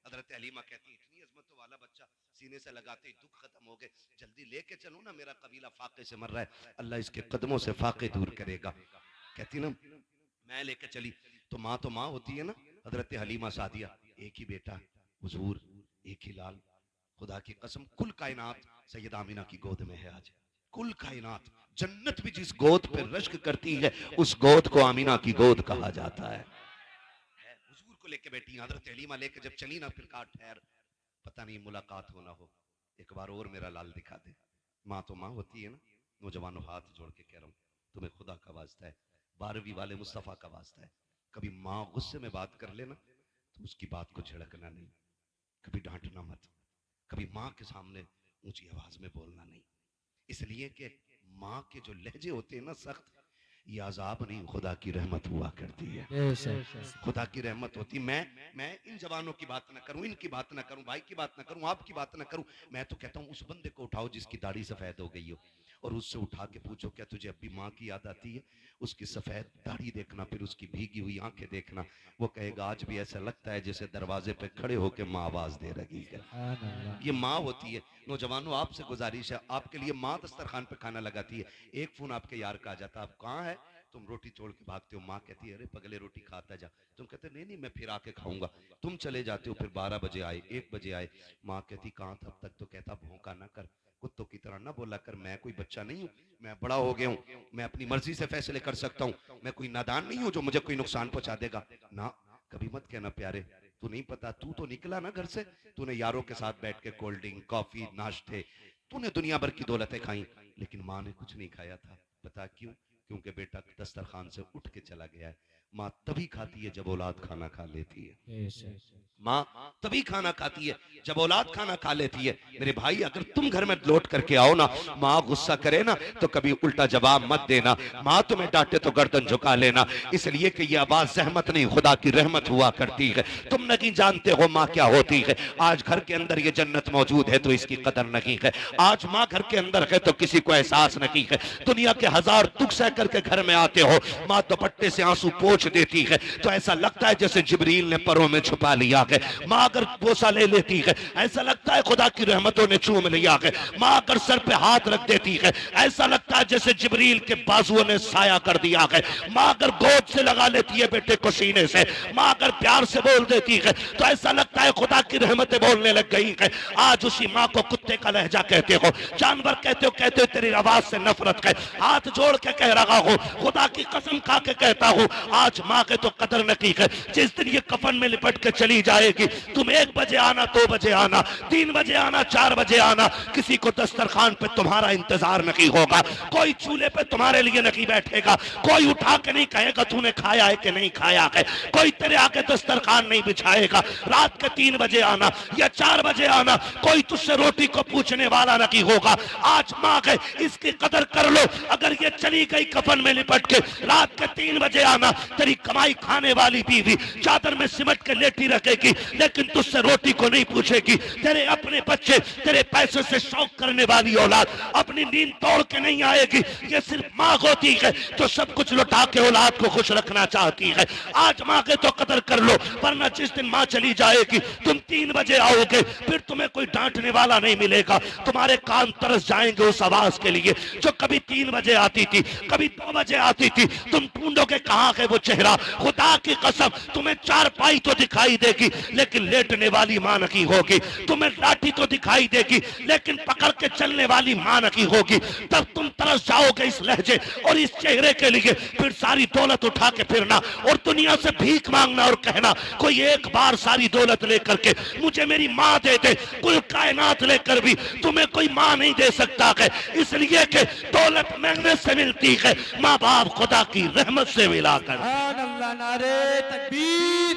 हजरत हलीमा कहती इतनी अजमत वाला बच्चा सीने से लगाते ही दुख खत्म हो गए, जल्दी लेके चलो ना, मेरा कबीला फाके से मर रहा है, अल्लाह इसके कदमों से फाके दूर करेगा। कहती ना मैं लेके चली तो माँ होती है ना। हजरत हलीमा सादिया एक ही बेटा हुजूर, एक ही लाल, खुदा की कसम कुल कायनात सैयदा आमीना की गोद में है आज। कुल कायनात, जन्नत भी जिस गोद पे रश्क करती है उस गोद को आमीना की गोद कहा जाता है। हुजूर को लेके बैठी हजरत हलीमा लेके जब चली ना, फिर कहा ठहर पता नहीं मुलाकात हो ना हो, एक बार और मेरा लाल दिखा दे। माँ तो माँ होती है ना। नौजवानों, हाथ जोड़ के कह रहा हूँ, तुम्हें खुदा का वास्ता है, 12वीं वाले मुस्तफ़ा का वास्ता है, कभी माँ गुस्से में बात कर लेना तो उसकी बात को झिड़कना नहीं, कभी डांटना मत, कभी माँ के सामने ऊंची आवाज में बोलना नहीं। इसलिए कि माँ के जो लहजे होते हैं ना सख्त, ये अजाब नहीं, खुदा की रहमत हुआ करती है, बेशक खुदा की रहमत होती। मैं इन जवानों की बात ना करूं, इनकी बात ना करूं, भाई की बात ना करूं, आपकी बात ना करूं। मैं तो कहता हूं उस बंदे को उठाओ जिसकी दाढ़ी सफेद हो गई हो, और उससे उठा के पूछो क्या तुझे अभी माँ की याद आती है? उसकी सफेद दाढ़ी देखना, फिर उसकी भीगी हुई आंखें देखना, वो कहेगा आज भी ऐसा लगता है जैसे दरवाजे पे खड़े होके माँ आवाज दे रही है। सुभान अल्लाह। ये माँ होती है। नौजवानों, आपसे गुजारिश है, आपके लिए माँ दस्तरखान पे खाना लगाती है, एक फोन आपके यार का आ जाता, आप कहाँ है? तुम रोटी छोड़ के भागते हो, माँ कहती है अरे पगले रोटी खाता जा, तुम कहते नहीं नहीं मैं फिर आके खाऊंगा, तुम चले जाते हो, फिर 12 बजे आए, 1 बजे आए, माँ कहती कहाँ था अब तक? तो कहता भौंका ना कर, कुत्तों की तरह ना बोला कर, मैं कोई बच्चा नहीं हूँ, मैं बड़ा हो गया हूँ, मैं अपनी मर्जी से फैसले कर सकता हूँ, मैं कोई नादान नहीं हूँ जो मुझे कोई नुकसान पहुंचा देगा ना। कभी मत कहना प्यारे, तू नहीं पता, तू तो निकला ना घर से, तूने यारों के साथ बैठ के कोल्ड ड्रिंक, कॉफी, नाश्ते, तूने दुनिया भर की दौलतें खाई, लेकिन माँ ने कुछ नहीं खाया था। पता क्यों? क्योंकि बेटा दस्तरखान से उठ के चला गया है। माँ तभी खाती है जब औलाद खाना खा लेती है। बेशक माँ तभी खाना खाती है जब औलाद खाना खा लेती है। मेरे भाई, अगर तुम घर में लौट करके आओ ना, माँ गुस्सा करे ना तो कभी उल्टा जवाब मत देना, माँ तुम्हें डांटे तो गर्दन झुका लेना, इसलिए कि ये आवाज सहमत नहीं, खुदा की रहमत हुआ करती है। तुम नहीं जानते हो माँ क्या होती है। आज घर के अंदर ये जन्नत मौजूद है तो इसकी कदर नहीं है, आज माँ घर के अंदर है तो किसी को एहसास नहीं है। दुनिया के हजार दुख सह करके घर में आते हो, माँ दुपट्टे से आंसू पोंछ देती है तो ऐसा लगता है जैसे जिब्रील ने परों में छुपा लिया है। माँ अगर बोसा ले लेती है ऐसा लगता है खुदा की रहमतों ने चूम लिया है। माँ अगर सर पे हाथ रख देती है ऐसा लगता है जैसे जिब्रील के बाजुओं ने साया कर दिया है। माँ अगर गोद से लगा लेती है बेटे को सीने से, माँ अगर प्यार से बोल देती है तो ऐसा लगता है खुदा की रहमतें बोलने लग गई है। आज उसी माँ को कुत्ते का लहजा कहते हो, जानवर कहते हो तेरी आवाज से नफरत है। हाथ जोड़ के कह रहा हूँ, खुदा की कसम खा के कहता हूँ, आज माँ के तो कदर नहीं है। जिस दिन ये कफन में लिपट के चली जाएगी, तुम 1 बजे आना, 2 बजे आना, 3 बजे आना, 4 बजे आना, किसी को दस्तरखान पे तुम्हारा इंतजार नहीं होगा, कोई चूल्हे पे तुम्हारे लिए नहीं बैठेगा, कोई उठा के नहीं कहेगा तूने खाया है कि नहीं खाया है, कोई तेरे आगे दस्तरखान नहीं बिछाएगा। रात के 3 बजे आना या 4 बजे आना, कोई तुझसे रोटी को पूछने वाला नहीं होगा। आज माँ है, इसकी कदर कर लो। अगर ये चली गई कफन में लिपट के, रात के 3 बजे आना, तेरी कमाई खाने वाली बीवी चादर में सिमट के लेटी रखेगी, लेकिन तुझसे रोटी को नहीं पूछेगी। तेरे अपने बच्चे, तेरे पैसे से शौक करने वाली औलाद अपनी नींद तोड़ के नहीं आएगी। ये सिर्फ माँ होती है तो सब कुछ लुटा के औलाद को खुश रखना चाहती है। आज माँ के तो कदर कर लो, वरना जिस दिन माँ चली जाएगी, तुम 3 बजे आओगे, फिर तुम्हें कोई डांटने वाला नहीं मिलेगा। तुम्हारे कान तरस जाएंगे उस आवाज के लिए जो कभी 3 बजे आती थी, कभी 2 बजे आती थी। तुम ढूंढोगे कहाँ है वो चेहरा। खुदा की कसम, तुम्हें 4 पाई तो दिखाई देगी लेकिन लेटने वाली मां नहीं होगी। तुम्हें लाठी तो दिखाई देगी लेकिन पकड़ के चलने वाली मां नहीं होगी। तब तुम तरस जाओगे इस लहजे और इस चेहरे के लिए। फिर सारी दौलत उठा के फिरना और दुनिया से भीख मांगना और कहना कोई एक बार सारी दौलत लेकर के मुझे मेरी माँ दे दे। कुल कायनात लेकर भी तुम्हें कोई माँ नहीं दे सकता है, इसलिए कि दौलत मेहनत से मिलती है, माँ बाप खुदा की रहमत से मिलाकर। सुभान अल्लाह। नारे तकबीर,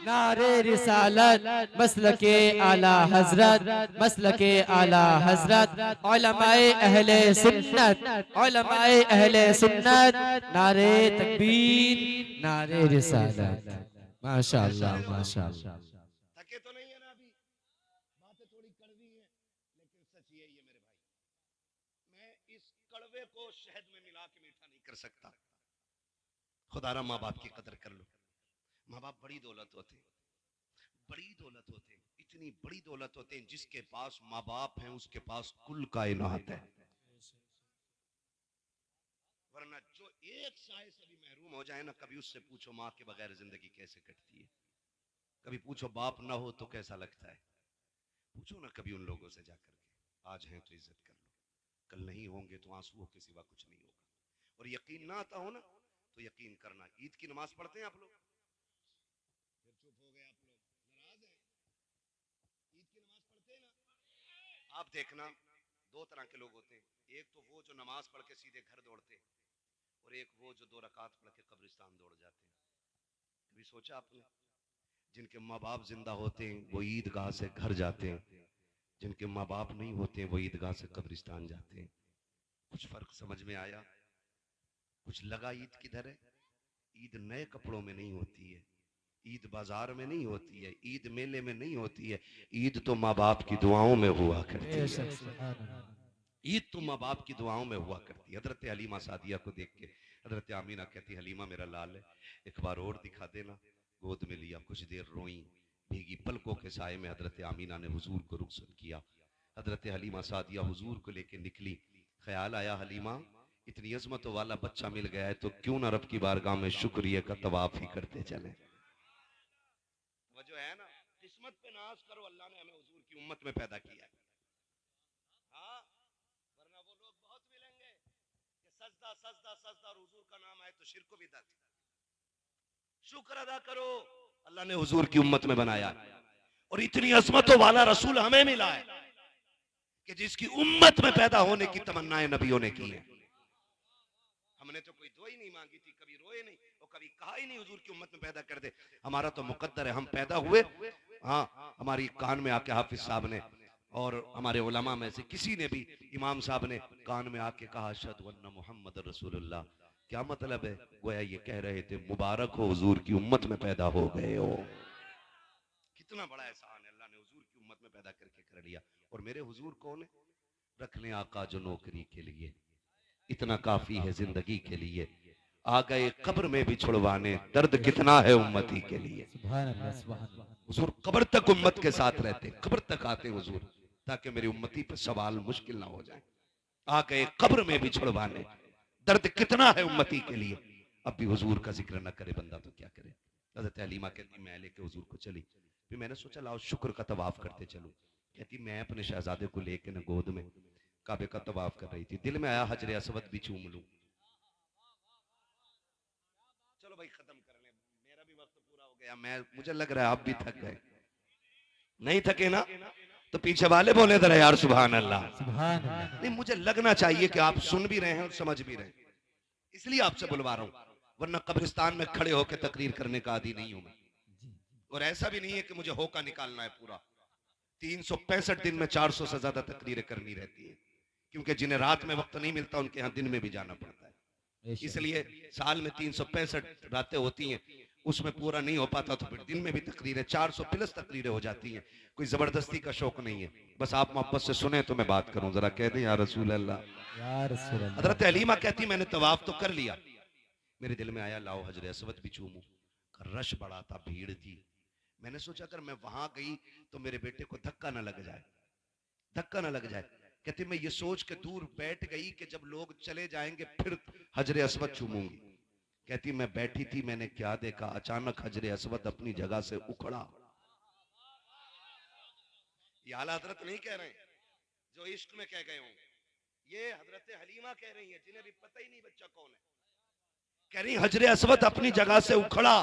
नारे रिसालत, मसलके आला हजरत, मसलके आला हजरत, उलमाए अहले सुन्नत, उलमाए अहले सुन्नत, नारे तकबीर, नारे रिसालत। माशाअल्लाह माशाअल्लाह। थके तो नहीं है ना अभी? बातें थोड़ी कड़वी हैं लेकिन सच यही है मेरे भाई। मैं इस कड़वे को शहद में मिला के मीठा नहीं कर सकता। खुदारा माँ बाप की कदर कर लो। माँ बाप बड़ी दौलत होते, बड़ी दौलत होते, इतनी बड़ी दौलत होते हैं जिसके पास माँ बाप हैं उसके पास कुल कायनात है। वरना जो एक साय से भी महरूम हो जाए ना, कभी उससे पूछो माँ के बगैर जिंदगी कैसे कटती है, कभी पूछो बाप ना हो तो कैसा लगता है, पूछो ना कभी उन लोगों से जाकर के। आज हैं तो इज्जत कर लो, कल नहीं होंगे तो आंसुओं के सिवा कुछ नहीं होगा। और यकीन ना आता हो ना तो यकीन करना, ईद की नमाज पढ़ते हैं आप लोग? फिर चुप हो गए आप लोग, नाराज हैं? ईद की नमाज पढ़ते आप देखना दो तरह के लोग होते हैं, एक तो वो जो नमाज पढ़ के सीधे घर दौड़ते हैं, और एक वो जो 2 रकात पढ़ के कब्रिस्तान दौड़ जाते हैं। कभी सोचा आपने? जिनके माँ बाप जिंदा होते हैं वो ईदगाह से घर जाते हैं, जिनके माँ बाप नहीं होते वो ईदगाह से कब्रिस्तान जाते हैं। कुछ फर्क समझ में आया? कुछ लगा ईद किधर है? ईद नए कपड़ों में नहीं होती है, ईद बाजार में नहीं होती है, ईद मेले में नहीं होती है, ईद तो माँ बाप की दुआओं में हुआ करती है। ईद तो माँ बाप की दुआओं में हुआ करती है। हजरत हलीमा सादिया को देख के हजरत आमीना कहती, हलीमा मेरा लाल है, एक बार और दिखा देना। गोद में लिया, कुछ देर रोई, भीगी पलकों के साए में हजरत आमीना ने हुजूर को रुखसत किया। हजरत हलीमा सादिया हुजूर को लेके निकली। ख्याल आया, हलीमा इतनी अजमतों वाला बच्चा मिल गया है तो क्यों ना रब की बारगाह में शुक्रिया का तवाफ ही करते चले। वो जो है ना, किस्मत पे नाज करो, अल्लाह ने हमें हुजूर की उम्मत में पैदा किया है। हाँ, वरना वो लोग बहुत मिलेंगे कि सजदा सजदा सजदा और हुजूर का नाम आए तो शिरक बिदअत। शुक्र अदा करो, अल्लाह ने हुजूर की उम्मत में बनाया और इतनी अजमतों वाला रसूल हमें मिला है कि जिसकी उम्मत में पैदा होने की तमन्नाएं नबियों ने की है। हमने तो कोई दुआ ही नहीं मांगी थी, कभी रोए नहीं और कभी कहा ही नहीं हुजूर की उम्मत में पैदा कर दे। हमारा तो मुकद्दर है, हम पैदा हुए। हाँ, हमारी कान में आके हाफिज साहब ने और हमारे उलमा में से किसी ने भी, इमाम साहब ने कान में आके कहा अशहदु अन्ना मुहम्मद रसूलुल्लाह। क्या मतलब है? गोया ये कह रहे थे मुबारक हो हुजूर की उम्मत में पैदा हो गए हो। कितना बड़ा एहसान है, अल्लाह ने हुजूर की उम्मत में पैदा करके कर लिया। और मेरे हुजूर कौन है? रख लें आका जो नौकरी के लिए, इतना काफी है जिंदगी के लिए। आ गए कब्र में भी छुड़वाने, दर्द कितना है उम्मती के लिए। हुजूर कब्र तक उम्मत के साथ रहते, कब्र तक आते हुजूर, ताकि मेरी उम्मती पर सवाल मुश्किल ना हो जाए। आ गए कब्र में भी छुड़वाने, दर्द कितना है उम्मती के लिए। अब भी हुजूर का जिक्र न करे बंदा तो क्या करे। हज़रत हलीमा कहती मैं लेके हुजूर को चली। फिर मैंने सोचा लाओ शुक्र का तवाफ करते चलूं। कहती मैं अपने शहजादे को लेके न गोद में काबे का तवाफ कर रही थी, दिल में आया हजरे असवद भी चूम लूं। चलो भाई खत्म कर ले, मेरा भी वक्त पूरा हो गया। मुझे लग रहा है आप भी थक गए। नहीं थके ना तो पीछे वाले बोले जरा यार सुभान अल्लाह। नहीं, मुझे लगना चाहिए कि आप सुन भी रहे हैं और समझ भी रहे हैं, इसलिए आपसे बुलवा रहा हूं, वरना कब्रिस्तान में खड़े होकर तकरीर करने का आदी नहीं हूं मैं। और ऐसा भी नहीं है कि मुझे होका निकालना है पूरा। 365 दिन में 400 से ज्यादा तकरीरें करनी रहती है, क्योंकि जिन्हें रात में वक्त नहीं मिलता उनके यहाँ दिन में भी जाना पड़ता है। इसलिए साल में 365 रातें होती हैं, उसमें पूरा नहीं हो पाता तो फिर दिन में भी तकरीरें 400 प्लस तकरीरें हो जाती हैं। कोई जबरदस्ती का शौक नहीं है, बस आप मोहब्बत से सुने तो मैं बात करूं। जरा कह दें या रसूल अल्लाह। हजरत हलीमा कहती मैंने तवाफ तो कर लिया, मेरे दिल में आया लाओ हजरे असवद भी चूमूं। रश बड़ा था, भीड़ थी। मैंने सोचा अगर मैं वहां गई तो मेरे बेटे को धक्का ना लग जाए, धक्का ना लग जाए। कहती मैं ये सोच के दूर बैठ गई कि जब लोग चले जाएंगे फिर हजरे असवद चूमूंगी। कहती मैं बैठी थी, मैंने क्या देखा, अचानक हजरे असवद अपनी जगह से उखड़ा। ये आला हजरत नहीं कह रहे हैं जो इश्क में कह गए होंगे, ये हजरत हलीमा कह रही है जिन्हें भी पता ही नहीं बच्चा कौन है। कह रही हजरे असवद अपनी जगह से उखड़ा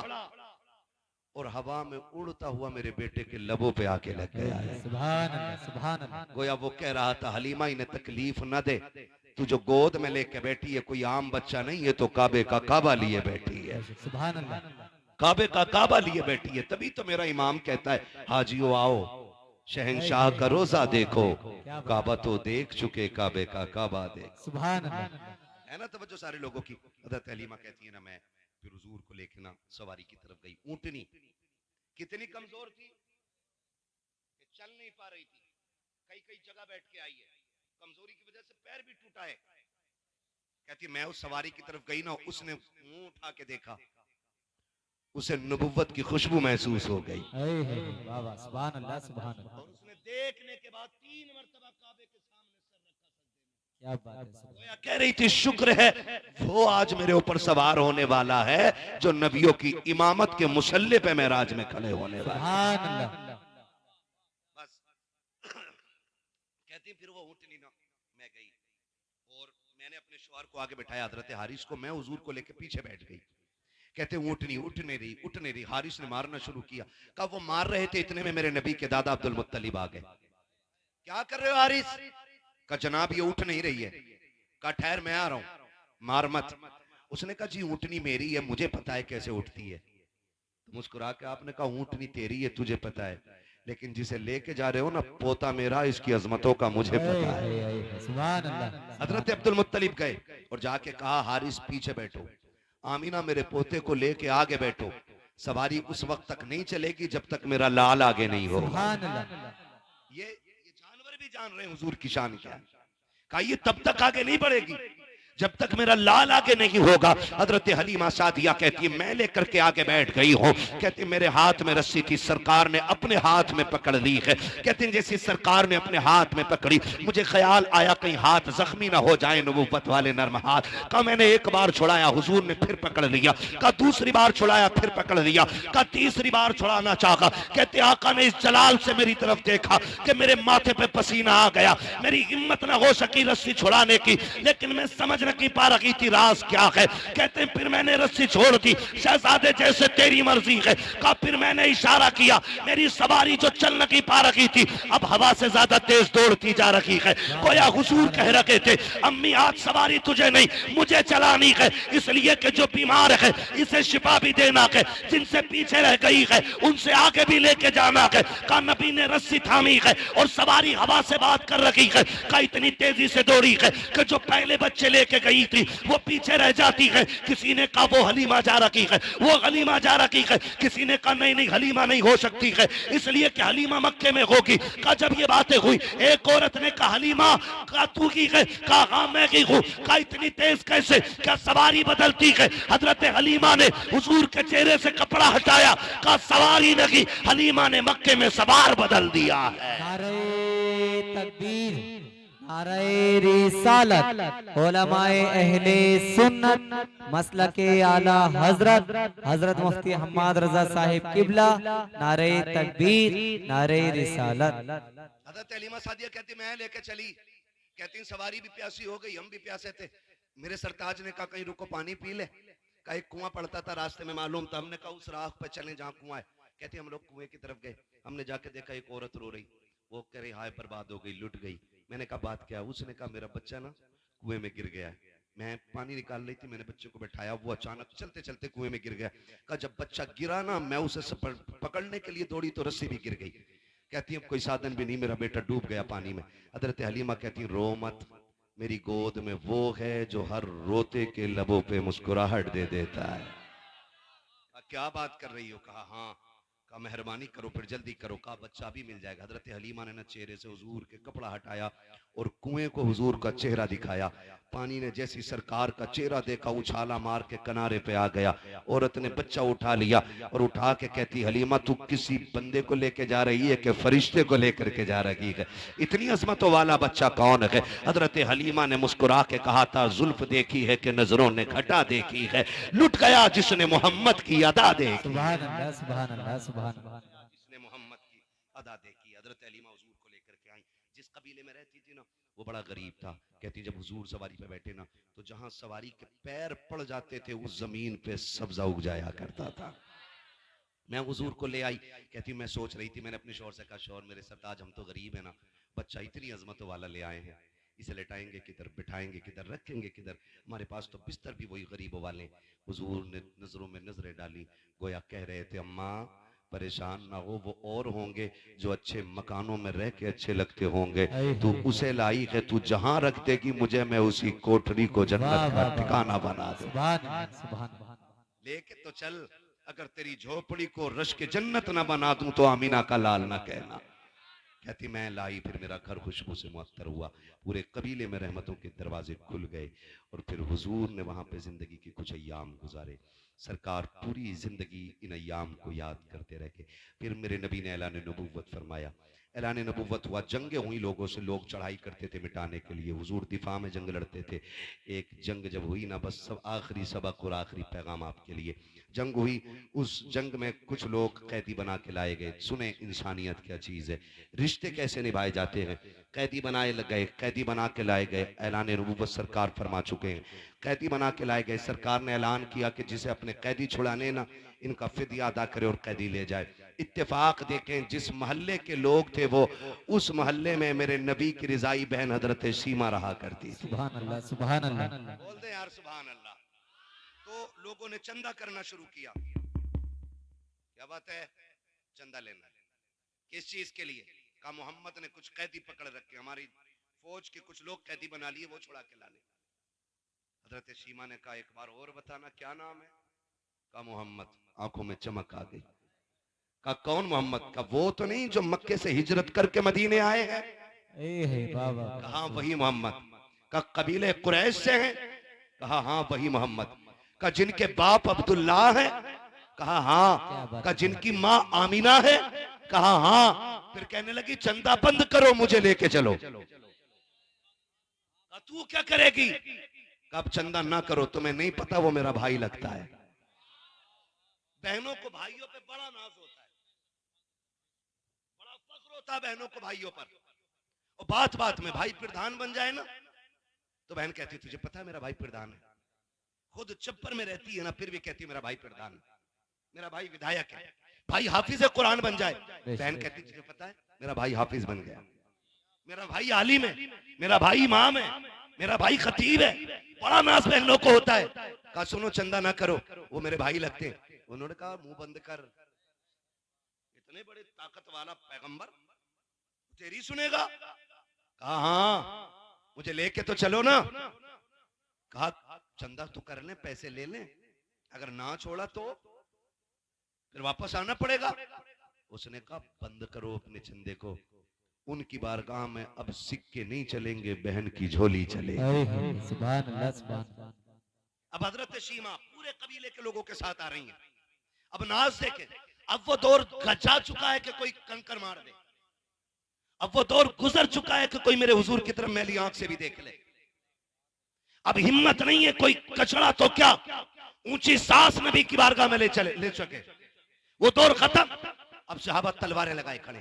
और हवा में उड़ता हुआ मेरे बेटे के लबों पे आके लग गया है। सुभान अल्लाह, सुभान अल्लाह। गोया वो कह रहा था हलीमा इन्हें तकलीफ न दे, तू जो गोद में लेके बैठी है कोई आम बच्चा नहीं है, तो काबे का काबा लिए बैठी है। सुभान अल्लाह। काबे का काबा लिए बैठी है। तभी तो मेरा इमाम कहता है हाजियो आओ शहंशाह का रोजा देखो, काबा तो देख चुके काबे का काबा देख। सुभान अल्लाह। है ना तवज्जो सारे लोगों की। हज़रत हलीमा कहती है ना, मैं फिर हुजूर को लेके ना सवारी की तरफ गई। ऊंटनी कितनी कमजोर थी कि चल नहीं पा रही थी, कई कई जगह बैठ के आई है, कमजोरी की वजह से पैर भी टूटा है। कहती मैं उस सवारी की तरफ गई ना, उसने मुंह उठा के देखा, उसे नबुव्वत की खुशबू महसूस हो गई। सुभान अल्लाह, सुभान अल्लाह। और उसने देखने के बाद 3 मरतबा काबे के सामने सर रखा। क्या बात है। कह रही थी शुक्र है वो आज मेरे ऊपर सवार होने वाला है जो नबियों की इमामत के मुसल्ले पे मेराज में खड़े होने वाला है। बस कहती फिर वो ऊँटनी ना, मैं गई और मैंने अपने शौहर को आगे बैठाया, हजरत हारिस को, मैं हुजूर को लेके पीछे बैठ गई। कहते ऊँटनी उठने रही, उठने रही। हारिस ने मारना शुरू किया। कहा वो मार रहे थे, इतने में मेरे नबी के दादा अब्दुल मुत्तलिब आ गए। क्या कर रहे हो हारिस? कहा जनाब ये उठ नहीं रही है। कहा ठहर मैं आ रहा हूं, मार मत। उसने कहा जी ऊँटनी मेरी है, मुझे पता है कैसे उठती है। मुस्कुरा के आपने कहा ऊँटनी तेरी है, तुझे पता है, लेकिन जिसे लेके जा रहे हो ना पोता मेरा, इसकी अजमतों का मुझे पता है। सुभान अल्लाह हजरत अब्दुल मुत्तलिब गए और जाके कहा हारिस पीछे बैठो, आमीना मेरे पोते को लेके आगे बैठो, सवारी उस वक्त तक नहीं चलेगी जब तक मेरा लाल आगे नहीं होगा। सुभान अल्लाह ये जानवर भी जान रहे हैं हुजूर की शान क्या है। कहा ये तब तक आगे नहीं बढ़ेगी जब तक मेरा लाल आगे नहीं होगा। हजरत हलीमा सादिया कहती है मैं लेकर के आगे बैठ गई हूँ। कहती मेरे हाथ में रस्सी थी, सरकार ने अपने हाथ में पकड़ ली है। कहती हैं जैसे सरकार ने अपने हाथ में पकड़ी मुझे ख्याल आया कहीं हाथ जख्मी ना हो जाए, नबूवत वाले नर्म हाथ। कहा मैंने एक बार छुड़ाया, हुजूर ने फिर पकड़ लिया। कहा दूसरी बार छुड़ाया, फिर पकड़ लिया। कहा तीसरी बार छुड़ाना चाहा। कहते आका ने इस जलाल से मेरी तरफ देखा कि मेरे माथे पे पसीना आ गया, मेरी हिम्मत ना हो सकी रस्सी छुड़ाने की, लेकिन मैं समझ नहीं पा रही थी राज क्या है। कहते फिर मैंने रस्सी छोड़ दी, शहजादे जैसे तेरी मर्जी है। कहा फिर मैंने इशारा किया, मेरी सवारी जो चल नहीं पा रही थी अब हवा से ज्यादा तेज दौड़ती जा रही है। गोया हुजूर कह रहे थे अम्मी आज सवारी तुझे नहीं मुझे चलानी है, इसलिए कि जो बीमार है इसे शिफा भी देना है, जिनसे पीछे रह गई है उनसे आगे भी लेके जाना है। कहा नबी ने रस्सी थामी है और सवारी हवा से बात कर रही है। कहा इतनी तेजी से दौड़ी है कि जो पहले बच्चे लेके गई थी वो पीछे रह जाती है। किसी ने कहा वो हलीमा जा रही है, वो हलीमा जा रही है। किसी ने कहा नहीं नहीं हलीमा नहीं हो सकती है, इसलिए कि हलीमा मक्के में होगी। कहा जब ये बातें हुई एक औरत ने कहा हलीमा कहा तू की है? कहा हाँ मैं की हूँ। कहा इतनी तेज कैसे, क्या सवारी बदलती है? हजरत हलीमा ने हुजूर के चेहरे से कपड़ा हटाया। कहा सवारी नहीं, हलीमा ने मक्के में सवार बदल दिया है। नारे तकबीर नारे रिसालत उलमाए अहले सुन्नत मसलके आला हजरत मुफ्ती हम्माद रजा साहिब किबला नारे तकबीर नारे रिसालत। हजरत हलीमा सादिया कहती मैं लेके चली। कहती सवारी भी प्यासी हो गई, हम भी प्यासे थे। मेरे सरताज ने कहा कहीं रुको पानी पी ले। का एक कुआं पड़ता था रास्ते में मालूम था, हमने कहा उस राह पे चले जहाँ कुआं है। कहते हम लोग कुएं की तरफ गए, हमने जाके देखा एक औरत रो रही। वो कह रही हाय बर्बाद हो गई, लुट गई। मैंने कहा बात क्या? उसने कहा मेरा बच्चा ना कुएं में गिर गया है, मैं पानी निकाल रही थी, मैंने बच्चे को बैठाया, वो अचानक चलते चलते कुएं में गिर गया। कहा जब बच्चा गिरा ना मैं उसे पकड़ने के लिए दौड़ी तो रस्सी भी गिर गई। कहती अब कोई साधन भी नहीं, मेरा बेटा डूब गया पानी में। हजरत हलीमा कहती रो मत, मेरी गोद में वो है जो हर रोते के लबों पे मुस्कुराहट दे देता है। क्या बात कर रही हो? कहा हाँ। कहा मेहरबानी करो फिर जल्दी करो। कहा बच्चा भी मिल जाएगा। हजरत हलीमा ने ना चेहरे से हुजूर के कपड़ा हटाया और कुएं को हुजूर का चेहरा दिखाया। पानी ने जैसी सरकार का चेहरा देखा उछाला मार के किनारे पे आ गया। औरत ने बच्चा उठा लिया और उठा के कहती हलीमा तू किसी बंदे को लेके जा रही है कि फरिश्ते को लेकर के जा रही है? इतनी अजमतों वाला बच्चा कौन है? हजरत हलीमा ने मुस्कुरा के कहा था जुल्फ देखी है कि नजरों ने घटा देखी है, लुट गया जिसने मोहम्मद की अदा देखी। सुभान अल्लाह सुभान अल्लाह सुभान अल्लाह। इसने मोहम्मद की अदा देखी। हजरत हलीमा हुजूर को लेकर के आई। जिस कबीले में रहती थी ना वो बड़ा गरीब था। कहती जब हुजूर सवारी पे बैठे ना तो जहां सवारी के पैर पड़ जाते थे उस जमीन पे सब्जा उग जाया करता था। मैं हुजूर को ले आई। कहती मैं सोच रही थी, मैंने अपने शौहर से कहा शौहर मेरे सरताज हम तो गरीब है ना, बच्चा इतनी अजमतों वाला ले आए हैं, इसे लेटाएंगे किधर, बिठाएंगे किधर, रखेंगे किधर? हमारे पास तो बिस्तर भी वही गरीबों वाले। हुजूर ने नजरों में नजरें डाली, गोया कह रहे थे अम्मा परेशान ना हो, वो और होंगे जो अच्छे मकानों में रह के अच्छे लगते होंगे, तू उसे लाई है, तू जहां रख देगी मुझे मैं उसी कोठरी को जन्नत का ठिकाना बना दूं। लेके तो चल, अगर तेरी झोपड़ी को रश के जन्नत ना बना दूं तो आमीना का लाल ना कहना। कहती मैं लाई, फिर मेरा घर खुशबू से मुअत्तर हुआ, पूरे कबीले में रहमतों के दरवाजे खुल गए और फिर हुजूर ने वहां पे जिंदगी के कुछ अय्याम गुजारे। सरकार पूरी जिंदगी इन अय्याम को याद करते रहे। फिर मेरे नबी ने ऐलान नबूवत फरमाया। ऐलान नबूवत हुआ, जंगें हुई, लोगों से लोग चढ़ाई करते थे मिटाने के लिए, हुजूर दिफा में जंग लड़ते थे। एक जंग जब हुई ना, बस सब आखिरी सबक और आखिरी पैगाम आपके लिए। जंग हुई, उस जंग में कुछ लोग कैदी बना के लाए गए। सुने इंसानियत क्या चीज़ है, रिश्ते कैसे निभाए जाते हैं। कैदी बनाए गए, कैदी बना के लाए गए। ऐलान नबूवत सरकार फरमा चुके हैं, कैदी बना के लाए गए। सरकार ने ऐलान किया कि जिसे अपने कैदी छुड़ाने ना, इनका फिदिया अदा करे और कैदी ले जाए। इत्तेफाक देखें, जिस मोहल्ले के लोग थे वो उस मोहल्ले में मेरे नबी की रिजाई बहन हजरत सीमा रहा करती थी। सुभान अल्लाह, सुभान अल्लाह। बोल दे यार सुभान अल्लाह। तो लोगों ने चंदा करना शुरू किया। क्या बात है? चंदा लेना। किस चीज के लिए? कहा मोहम्मद ने कुछ कैदी पकड़ रखे, हमारी फौज के कुछ लोग कैदी बना लिए, वो छुड़ा के लाने। हजरत सीमा ने कहा एक बार और बताना क्या नाम है? कहा मोहम्मद। आंखों में चमक आ गई। कहा कौन मोहम्मद? का वो तो नहीं जो मक्के से हिजरत करके मदीने आए हैं? बाबा। कहा वही मोहम्मद। का कबीले कुरैश से हैं? कहा हाँ वही मोहम्मद। का जिनके बाप अब्दुल्ला है? कहा हाँ। का जिनकी माँ आमीना है? कहा हाँ। फिर कहने लगी चंदा बंद करो, मुझे लेके चलो। तू क्या करेगी? कब चंदा ना करो, तुम्हें नहीं पता वो मेरा भाई लगता है। बहनों को भाइयों पे बड़ा नाज होता है, बड़ा फख्र होता है बहनों को भाइयों पर। और बात बात में भाई प्रधान बन जाए ना, तो बहन कहती तुझे पता है मेरा भाई प्रधान है। खुद चप्पर में रहती है ना, फिर भी कहती मेरा भाई प्रधान है, मेरा भाई विधायक है। भाई हाफिज कुरान बन जाए, बहन कहती तुझे पता है मेरा भाई हाफिज बन गया, मेरा भाई आलिम है, मेरा भाई इमाम है, मेरा भाई खतीब है। बड़ा नाज बहनों को होता है। कहा सुनो चंदा ना करो, वो मेरे भाई लगते हैं। उन्होंने कहा मुंह बंद कर, इतने बड़े ताकत वाला पैगंबर तेरी सुनेगा? कहा हाँ, मुझे लेके तो चलो ना। कहा चंदा तो कर ले, पैसे ले ले, अगर ना छोड़ा तो फिर वापस आना पड़ेगा। उसने कहा बंद करो अपने चंदे को, उनकी बारगाह में अब सिक्के नहीं चलेंगे, बहन की झोली चलेगी। सुभान अल्लाह, सुभान अल्लाह। अब हजरत सीमा पूरे कबीले के लोगों के साथ आ रही है। अब नाज देखे, अब वो दौर जा चुका है कि कोई कंकर मार दे, अब वो दौर गुजर चुका है कि कोई मेरे हुजूर की तरफ मैली आंख से भी देख ले। अब हिम्मत नहीं है कोई कचड़ा तो क्या ऊंची सांस नबी की बारगाह में ले सके। वो दौर खत्म। अब सहाबा तलवारें लगाए खड़े,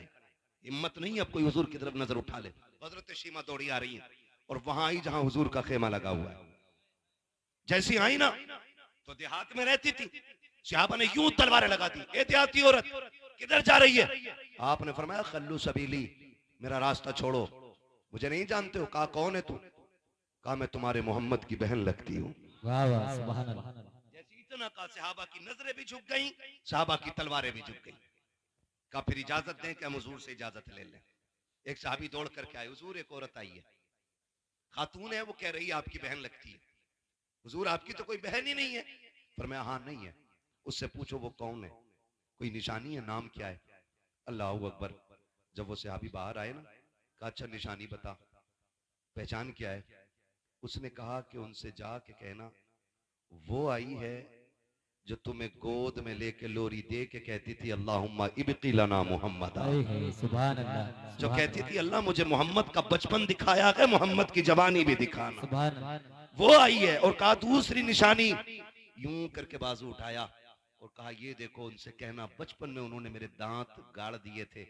हिम्मत नहीं है अब कोई हुजूर की तरफ नजर उठा ले। हजरत सीमा दौड़ी आ रही है और वहां आई जहां हुजूर का खेमा लगा हुआ है। जैसी आई ना तो देहात में रहती थी, सहाबा ने यूं तलवारें लगा दी, ए देहाती औरत किधर जा रही है? आपने फरमाया खल्लू सबीली, मेरा रास्ता छोड़ो, मुझे नहीं जानते हो। कहा कौन है तू? कहा मैं तुम्हारे मोहम्मद की बहन लगती हूँ। वाह वाह, सुभान अल्लाह। जैसे इतना कहा सहाबा की नजरें भी झुक गई, सहाबा की तलवारें भी झुक गई। कहा फिर इजाजत दें कि हम हुजूर से इजाजत ले लें। एक साहबी दौड़ करके आए, हुजूर एक औरत आई है, खातून है, वो कह रही है आपकी बहन लगती है। हुजूर आपकी तो कोई बहन ही नहीं है। फरमाया हाँ नहीं है। उससे पूछो वो कौन है, कोई निशानी है, नाम क्या है? अल्लाह अकबर। जब वो सहाबी बाहर आए ना, कहा अच्छा निशानी बता, पहचान क्या है? उसने कहा कि उनसे जाके कहना वो आई है जो तुम्हें गोद में लेके लोरी दे के कहती थी अल्लाहुम्मा इब्की लना मोहम्मद। सुभान अल्लाह। जो कहती थी अल्लाह मुझे मोहम्मद का बचपन दिखाया है, मोहम्मद की जवानी भी दिखाना। सुभान अल्लाह। वो आई है। और कहा दूसरी निशानी, यूं करके बाजू उठाया और कहा ये देखो, उनसे कहना बचपन में उन्होंने मेरे दांत गाड़ दिए थे,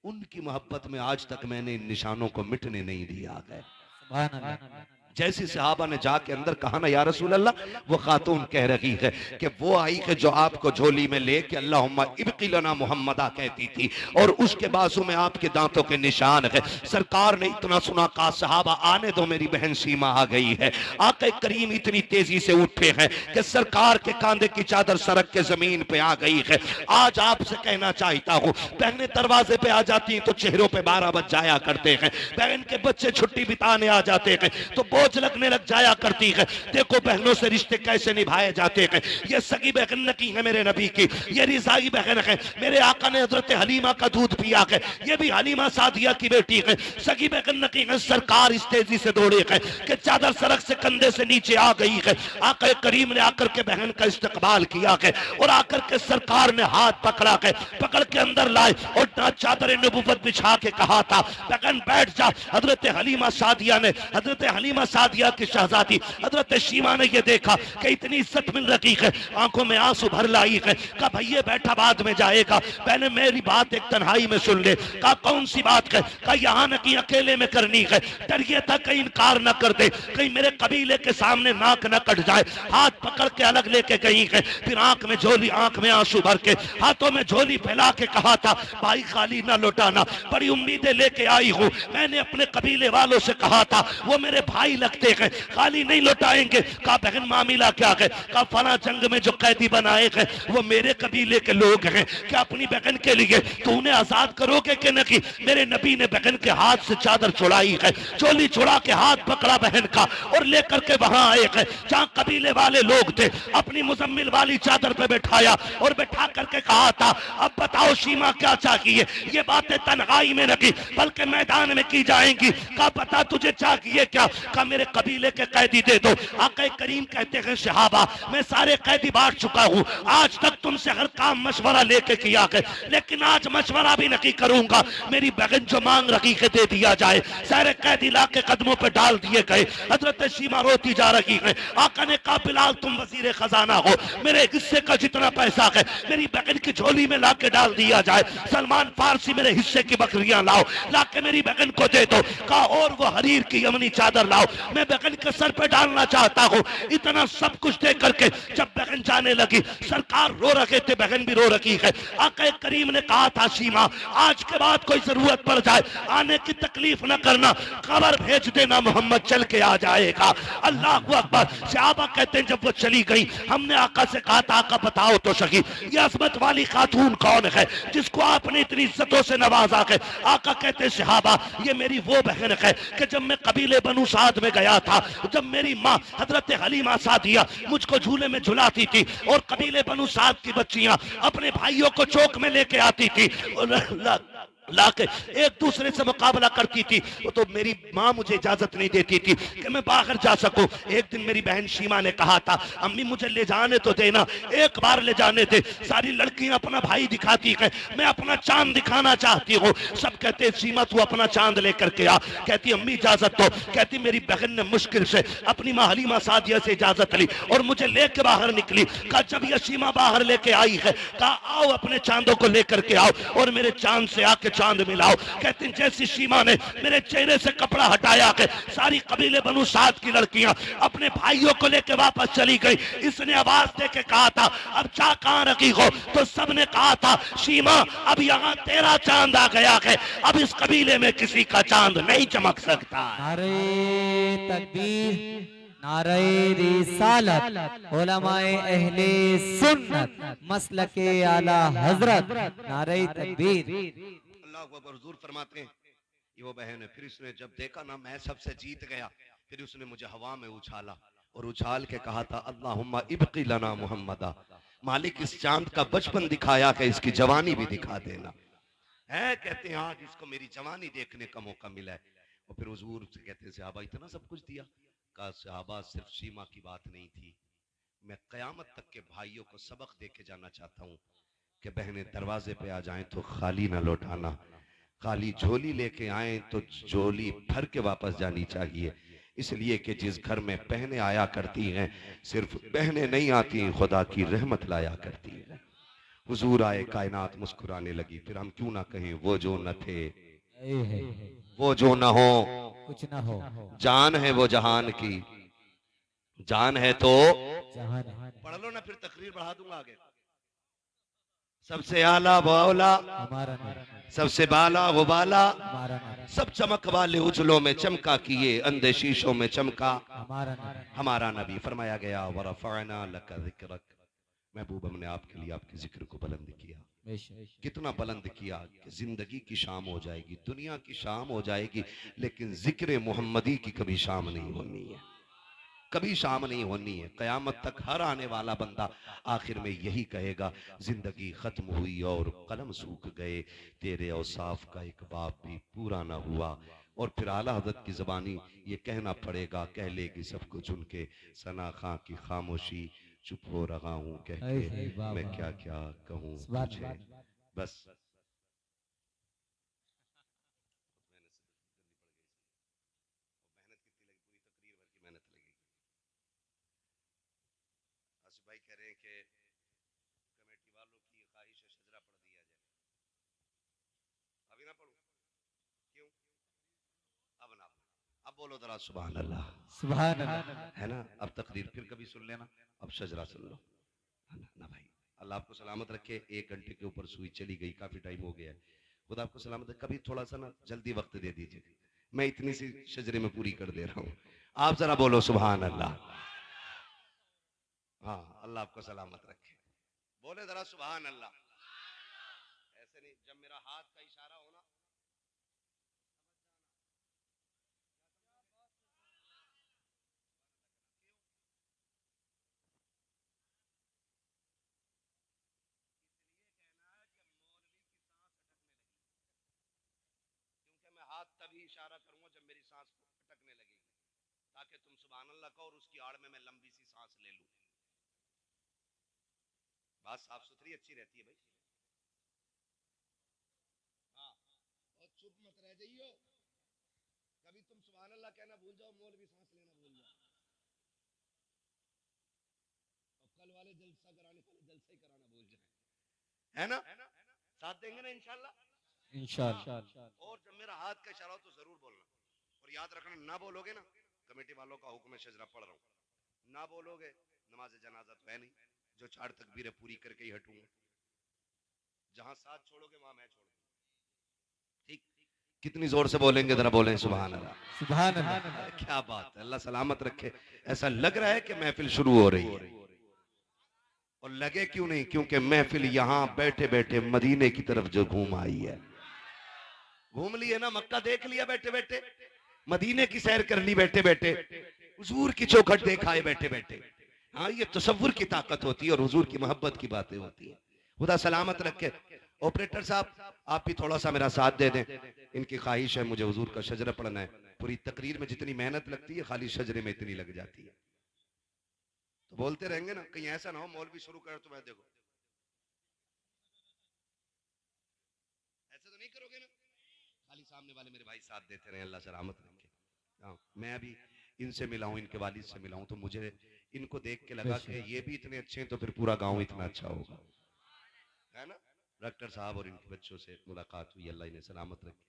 उनकी मोहब्बत में आज तक मैंने इन निशानों को मिटने नहीं दिया है। सुभान अल्लाह। जैसी सहाबा ने जाके अंदर कहा ना या रसूल अल्लाह, वो खातून कह रही है कि वो आई है जो आपको झोली में लेके अल्लाहुम्मा इब्की लना मोहम्मदा कहती थी, और उसके बाजू में आपके दांतों के निशान है। सरकार ने इतना सुना, कहा सहाबा आने दो, मेरी बहन सीमा आ गई है। आका करीम इतनी तेजी से उठे हैं कि सरकार के कांधे की चादर सरक के जमीन पे आ गई है। आज आपसे कहना चाहता हूँ, बहनें दरवाजे पे आ जाती हैं तो चेहरों पे 12 बज जाया करते हैं, बहन के बच्चे छुट्टी बिताने आ जाते हैं तो बोझ लगने लग जाया करती है। देखो बहनों से रिश्ते कैसे निभाए जाते हैं। ये सगी बहन नकी है मेरे नबी की, ये रिजाई बहन है, मेरे आका ने हजरत हलीमा का दूध पिया है, ये भी हलीमा सादिया की बेटी है, सगी बहन नकी है। सरकार इस तेजी से दौड़े है कि चादर सड़क से कंधे से नीचे आ गई है। आका करीम ने आकर के बहन का इस्तकबाल किया है और आकर के सरकार ने हाथ पकड़ा है, पकड़ के अंदर लाए और चादर नबूवत बिछा के कहा था बहन बैठ जा। हजरत हलीमा सादिया ने, हजरत हलीमा सादिया की शहजादी हजरत शीमा ने ये देखा कि इतनी इज्जत मिल रही है, आंखों में आंसू भर लाई है। कहा भैया बैठा बाद में जाएगा, पहले मेरी बात एक तन्हाई में सुन ले। कहा कौन सी बात है? कहा यहाँ न की अकेले में करनी है। डर ये था कहीं इनकार न कर दे, कहीं मेरे कबीले के सामने नाक न कट जाए। हाथ पकड़ के अलग लेके गई है, फिर आंख में झोली, आंख में आंसू भर के, हाथों में झोली फैला के कहा था भाई खाली ना लौटाना, बड़ी उम्मीदें लेके आई हूँ। मैंने अपने कबीले वालों से कहा था, वो मेरे भाई लगते हैं, खाली नहीं लौटाएंगे। कहा बहन मामला क्या है? कहा फला जंग में जो कैदी बनाए हैं वो मेरे कबीले के लोग हैं, क्या अपनी बहन के लिए तो उन्हें आजाद करोगे कि नहीं? मेरे नबी ने बहन के हाथ से चादर छुड़ाई है, चोली छुड़ा के हाथ पकड़ा बहन का और लेकर के वहां आए हैं जहां कबीले वाले लोग थे। अपनी मुजम्मिल वाली चादर पे बैठाया और बैठा करके कहा था अब बताओ शीमा क्या चाहिए? ये बातें तन्हाई में नहीं बल्कि मैदान में की जाएंगी। कहा पता तुझे चाहिए क्या? कहा मेरे कबीले के कैदी दे दो। आका करीम कहते हैं सहाबा मैं सारे कैदी बांट चुका हूँ, आज तक तुमसे हर काम मशवरा लेके किया है, लेकिन आज मशवरा भी नहीं करूंगा। मेरी बहन जो मांग रही है दे दिया जाए। सारे कैदी ला के कदमों पे डाल दिए गए। हजरत शीमा रोती जा रही है। आका ने कहा बिलाल तुम वजीर खजाना हो, मेरे हिस्से का जितना पैसा है मेरी बहन की झोली में ला के डाल दिया जाए। सलमान फारसी मेरे हिस्से की बकरियां लाओ, ला के मेरी बहन को दे दो। कहा और वो हरीर की यमनी चादर लाओ, मैं बहन के सर पे डालना चाहता हूँ। इतना सब कुछ दे करके जब बहन जाने लगी, सरकार रो रहे थे, बहन भी रो रही है। आका करीम ने कहा था शीमा आज के बाद कोई जरूरत पड़ जाए आने की तकलीफ न करना, खबर भेज देना, मोहम्मद चल के आ जाएगा। अल्लाह अकबर। सहाबा कहते हैं जब वो चली गई हमने आका से कहा था आका बताओ तो सही ये अजमत वाली खातून कौन है जिसको आपने इतनी इज्जतों से नवाजा है? आका कहते हैं सहाबा ये मेरी वो बहन है कि जब मैं कबीले बनु साद में गया था, जब मेरी माँ हजरत हलीमा सादिया मुझको झूले में झुलाती थी और कबीले बनु साद की बच्चियां अपने भाइयों को चौक में लेके आती थी और लाके एक दूसरे से मुकाबला करती थी, तो मेरी माँ मुझे इजाजत नहीं देती थी कि मैं बाहर जा सकूं। एक दिन मेरी बहन शीमा ने कहा था अम्मी मुझे ले जाने तो देना, एक बार ले जाने दे। सारी लड़कियां अपना भाई दिखाती हैं, मैं अपना चांद दिखाना चाहती हूँ। सब कहते हैं शीमा तू अपना चांद लेकर के आ। कहती अम्मी इजाजत दो। कहती मेरी बहन ने मुश्किल से अपनी माँ हलीमा सादिया से इजाजत ली और मुझे लेके बाहर निकली। कहा जब यह शीमा बाहर लेके आई है, कहा आओ अपने चांदों को लेकर के आओ और मेरे चांद से आके चांद मिलाओ। कहती जैसी शीमा ने मेरे चेहरे से कपड़ा हटाया के सारी कबीले बनु साद की लड़कियां अपने भाइयों को लेकर वापस चली गई। इसने आवाज दे के कहा था अब चा कहां रखी हो? तो सबने कहा था शीमा अब यहाँ तेरा चांद आ गया है, अब इस कबीले में किसी का चांद नहीं चमक सकता। नारे तकबीर, नारे रिसालत, उलमाए अहले सुन्नत, मसलके आला हजरत, नारे तकबीर। अल्लाह अकबर। हुजूर फरमाते हैं ये वो बहन है। फिर इसने जब देखा ना मैं सबसे जीत गया, फिर उसने मुझे हवा में उछाला और उछाल के कहा था अल्लाहुम्मा इब्की लना मुहम्मदा, मालिक इस चांद का बचपन दिखाया कि इसकी जवानी भी दिखा देना है। कहते हैं आज इसको मेरी जवानी देखने का मौका मिला है। और फिर हुजूर से कहते हैं सहाबा इतना सब कुछ दिया? कहा सहाबा सिर्फ शीमा की बात नहीं थी, मैं कयामत तक के भाइयों को सबक दे के जाना चाहता हूँ कि बहनें दरवाजे पे आ जाएं तो खाली ना लौटाना, खाली झोली लेके आए तो झोली भर के वापस जानी चाहिए। इसलिए कि जिस घर में बहनें आया करती हैं सिर्फ बहनें नहीं आती, खुदा की रहमत लाया करती है। हुजूर आए, कायनात मुस्कुराने लगी। फिर हम क्यों ना कहें वो जो न थे, वो जो न हो, कुछ ना हो, जान है वो जहान की, जान है तो जहान पढ़ लो ना, फिर तकरीर बढ़ा दूंगा आगे। सबसे आला वो औला, हमारा नबी, सबसे बाला वो बाला, हमारा नबी, सब चमक वाले उजलों में चमका किए, अंधे शीशों में चमका हमारा नबी। हमारा नबी। फरमाया गया वरफ़अना लका ज़िक्रक, महबूब हमने आपके लिए आपके जिक्र को बुलंद किया। बेशक कितना बुलंद किया कि जिंदगी की शाम हो जाएगी, दुनिया की शाम हो जाएगी, लेकिन जिक्र मोहम्मदी की कभी शाम नहीं होनी है, कभी शाम नहीं होनी है। कयामत तक हर आने वाला बंदा आखिर में यही कहेगा जिंदगी खत्म हुई और कलम सूख गए, तेरे औसाफ का एक बाप भी पूरा ना हुआ। और फिर आला हज़रत की ज़बानी ये कहना पड़ेगा, कह लेगी सबको चुन के सना खां की खामोशी, चुप हो रहा हूँ कह के मैं क्या क्या कहूँ तुझे। बस आसिफ भाई कह रहे हैं कि कमेटी वालों की ख्वाहिश है शजरा पढ़ दिया जाए। अभी ना पढ़ूं? क्यों? अब ना? अब बोलो जरा सुभान अल्लाह। सुभान अल्लाह। है ना? अब तकरीर फिर कभी सुन लेना, अब शजरा सुन लो। है ना भाई? अल्लाह आपको सलामत रखे। 1 घंटे के ऊपर सुई चली गई, काफी टाइम हो गया है। खुदा आपको सलामत रखे। कभी थोड़ा सा ना जल्दी वक्त दे दीजिए, मैं इतनी सी शजरे में पूरी कर दे रहा हूँ। आप जरा बोलो सुभान अल्लाह। हाँ, अल्लाह आपको सलामत रखे। बोले जरा सुभान अल्लाह। ऐसे नहीं, जब मेरा हाथ का इशारा हो ना, क्योंकि मैं हाथ तभी इशारा करूंगा जब मेरी सांस अटकने लगेगी, ताकि तुम सुभान अल्लाह कहो और उसकी आड़ में मैं लंबी सी सांस ले लूं। बात साफ सुथरी अच्छी रहती है भाई। हाँ, और चुप मत रह जाइयो। कभी तुम सुभान अल्लाह कहना भूल जाओ, मौलवी सांस लेना भूल जाओ, और कल वाले जलसा कराने वाले जलसा ही कराना भूल जाए। है ना? साथ देंगे ना इंशाल्लाह। इंशाअल्लाह। और जब मेरा हाथ का इशारा हो तो जरूर बोलना, और याद रखना, ना बोलोगे ना, कमेटी वालों का हुक्म है शजरा पढ़ रहा हूँ, ना बोलोगे नमाज जनाजा तो है नहीं, जो 4 तकबीरें पूरी करके ही हटूंगा। जहां साथ छोड़ोगे वहां मैं छोड़ूंगा। ठीक? कितनी जोर से बोलेंगे जरा बोलें सुभान अल्लाह। सुभान अल्लाह। अरे क्या बात है, अल्लाह सलामत रखे। ऐसा लग रहा है कि महफिल शुरू हो रही है, और लगे क्यों नहीं, क्योंकि महफिल यहां बैठे बैठे मदीने की तरफ जो घूम आई है। घूम लिए ना, मक्का देख लिया बैठे बैठे, मदीने की सैर कर ली बैठे बैठे, हुजूर की चौखट देखा है बैठे बैठे। हाँ, ये तसव्वुर की ताकत होती है और हुजूर की मोहब्बत की बातें होती है। खुदा सलामत रखे। ऑपरेटर साहब, आप भी थोड़ा सा मेरा साथ दे दें। इनकी ख्वाहिश है मुझे हुजूर का शजरा पढ़ना है। पूरी तकरीर में जितनी मेहनत लगती है, खाली शजरे में इतनी लग जाती है। तो बोलते रहेंगे ना, कहीं ऐसा ना हो मौलवी शुरू कर तो मैं देखो। ऐसे तो नहीं करोगे ना? खाली सामने वाले मेरे भाई साथ देते रहे, अल्लाह सलामत रखे। हाँ, मैं अभी इनसे मिला हूँ, इनके वालिद से मिला हूँ, तो मुझे इनको देख के लगा कि ये भी इतने अच्छे हैं तो फिर पूरा गांव इतना अच्छा होगा। है ना? डॉक्टर साहब और इनके बच्चों से मुलाकात हुई, अल्लाह इन्हें सलामत रखे।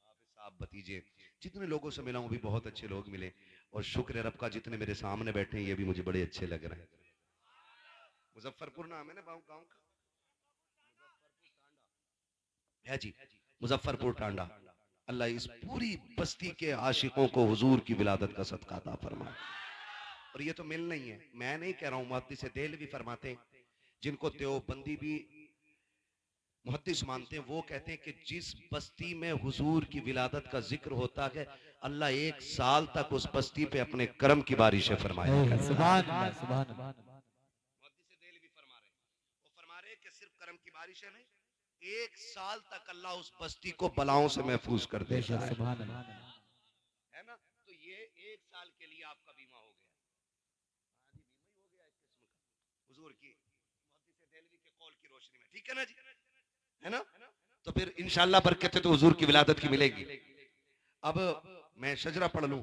हाफिज साहब, भतीजे, जितने लोगों से मिला हूँ भी बहुत अच्छे लोग मिले, और शुक्र है रब का जितने मेरे सामने बैठे हैं ये भी मुझे बड़े अच्छे लग रहे हैं। मुजफ्फरपुर नाम है ना गाँव का? है जी, मुजफ्फरपुर टांडा। अल्लाह इस पूरी बस्ती के आशिकों को हुजूर की विलादत का सदका अता फरमाए। और ये तो मिल नहीं है, मैं नहीं कह रहा हूँ, मुहद्दिस देल भी फरमाते हैं, जिनको देवबंदी भी मुहद्दिस मानते हैं, वो कहते हैं कि जिस बस्ती में हुजूर की विलादत का जिक्र होता है, अल्लाह 1 साल तक उस बस्ती पे अपने करम की बारिशें फरमाया करता है। सुभान अल्लाह। सुभान अल्लाह। मुहद्दिस देल भी फरमा रहे हैं, वो फरमा रहे हैं कि सिर्फ करम की बारिशें नहीं, 1 साल तक अल्लाह उस बस्ती को बलाओं से महफूज कर देता बेशक है। सुभान अल्लाह। है ना? तो ये 1 साल के लिए आपका बीमा हो गया। हाँ जी, बीमा ही हो गया इस किस्म का, हुजूर की मुहद्दिस देलवी के कौल की रोशनी में। ठीक है ना जी? है ना? तो फिर इंशाअल्लाह बरकत तो हुजूर की विलादत की मिलेगी। अब मैं शजरा पढ़ लूं,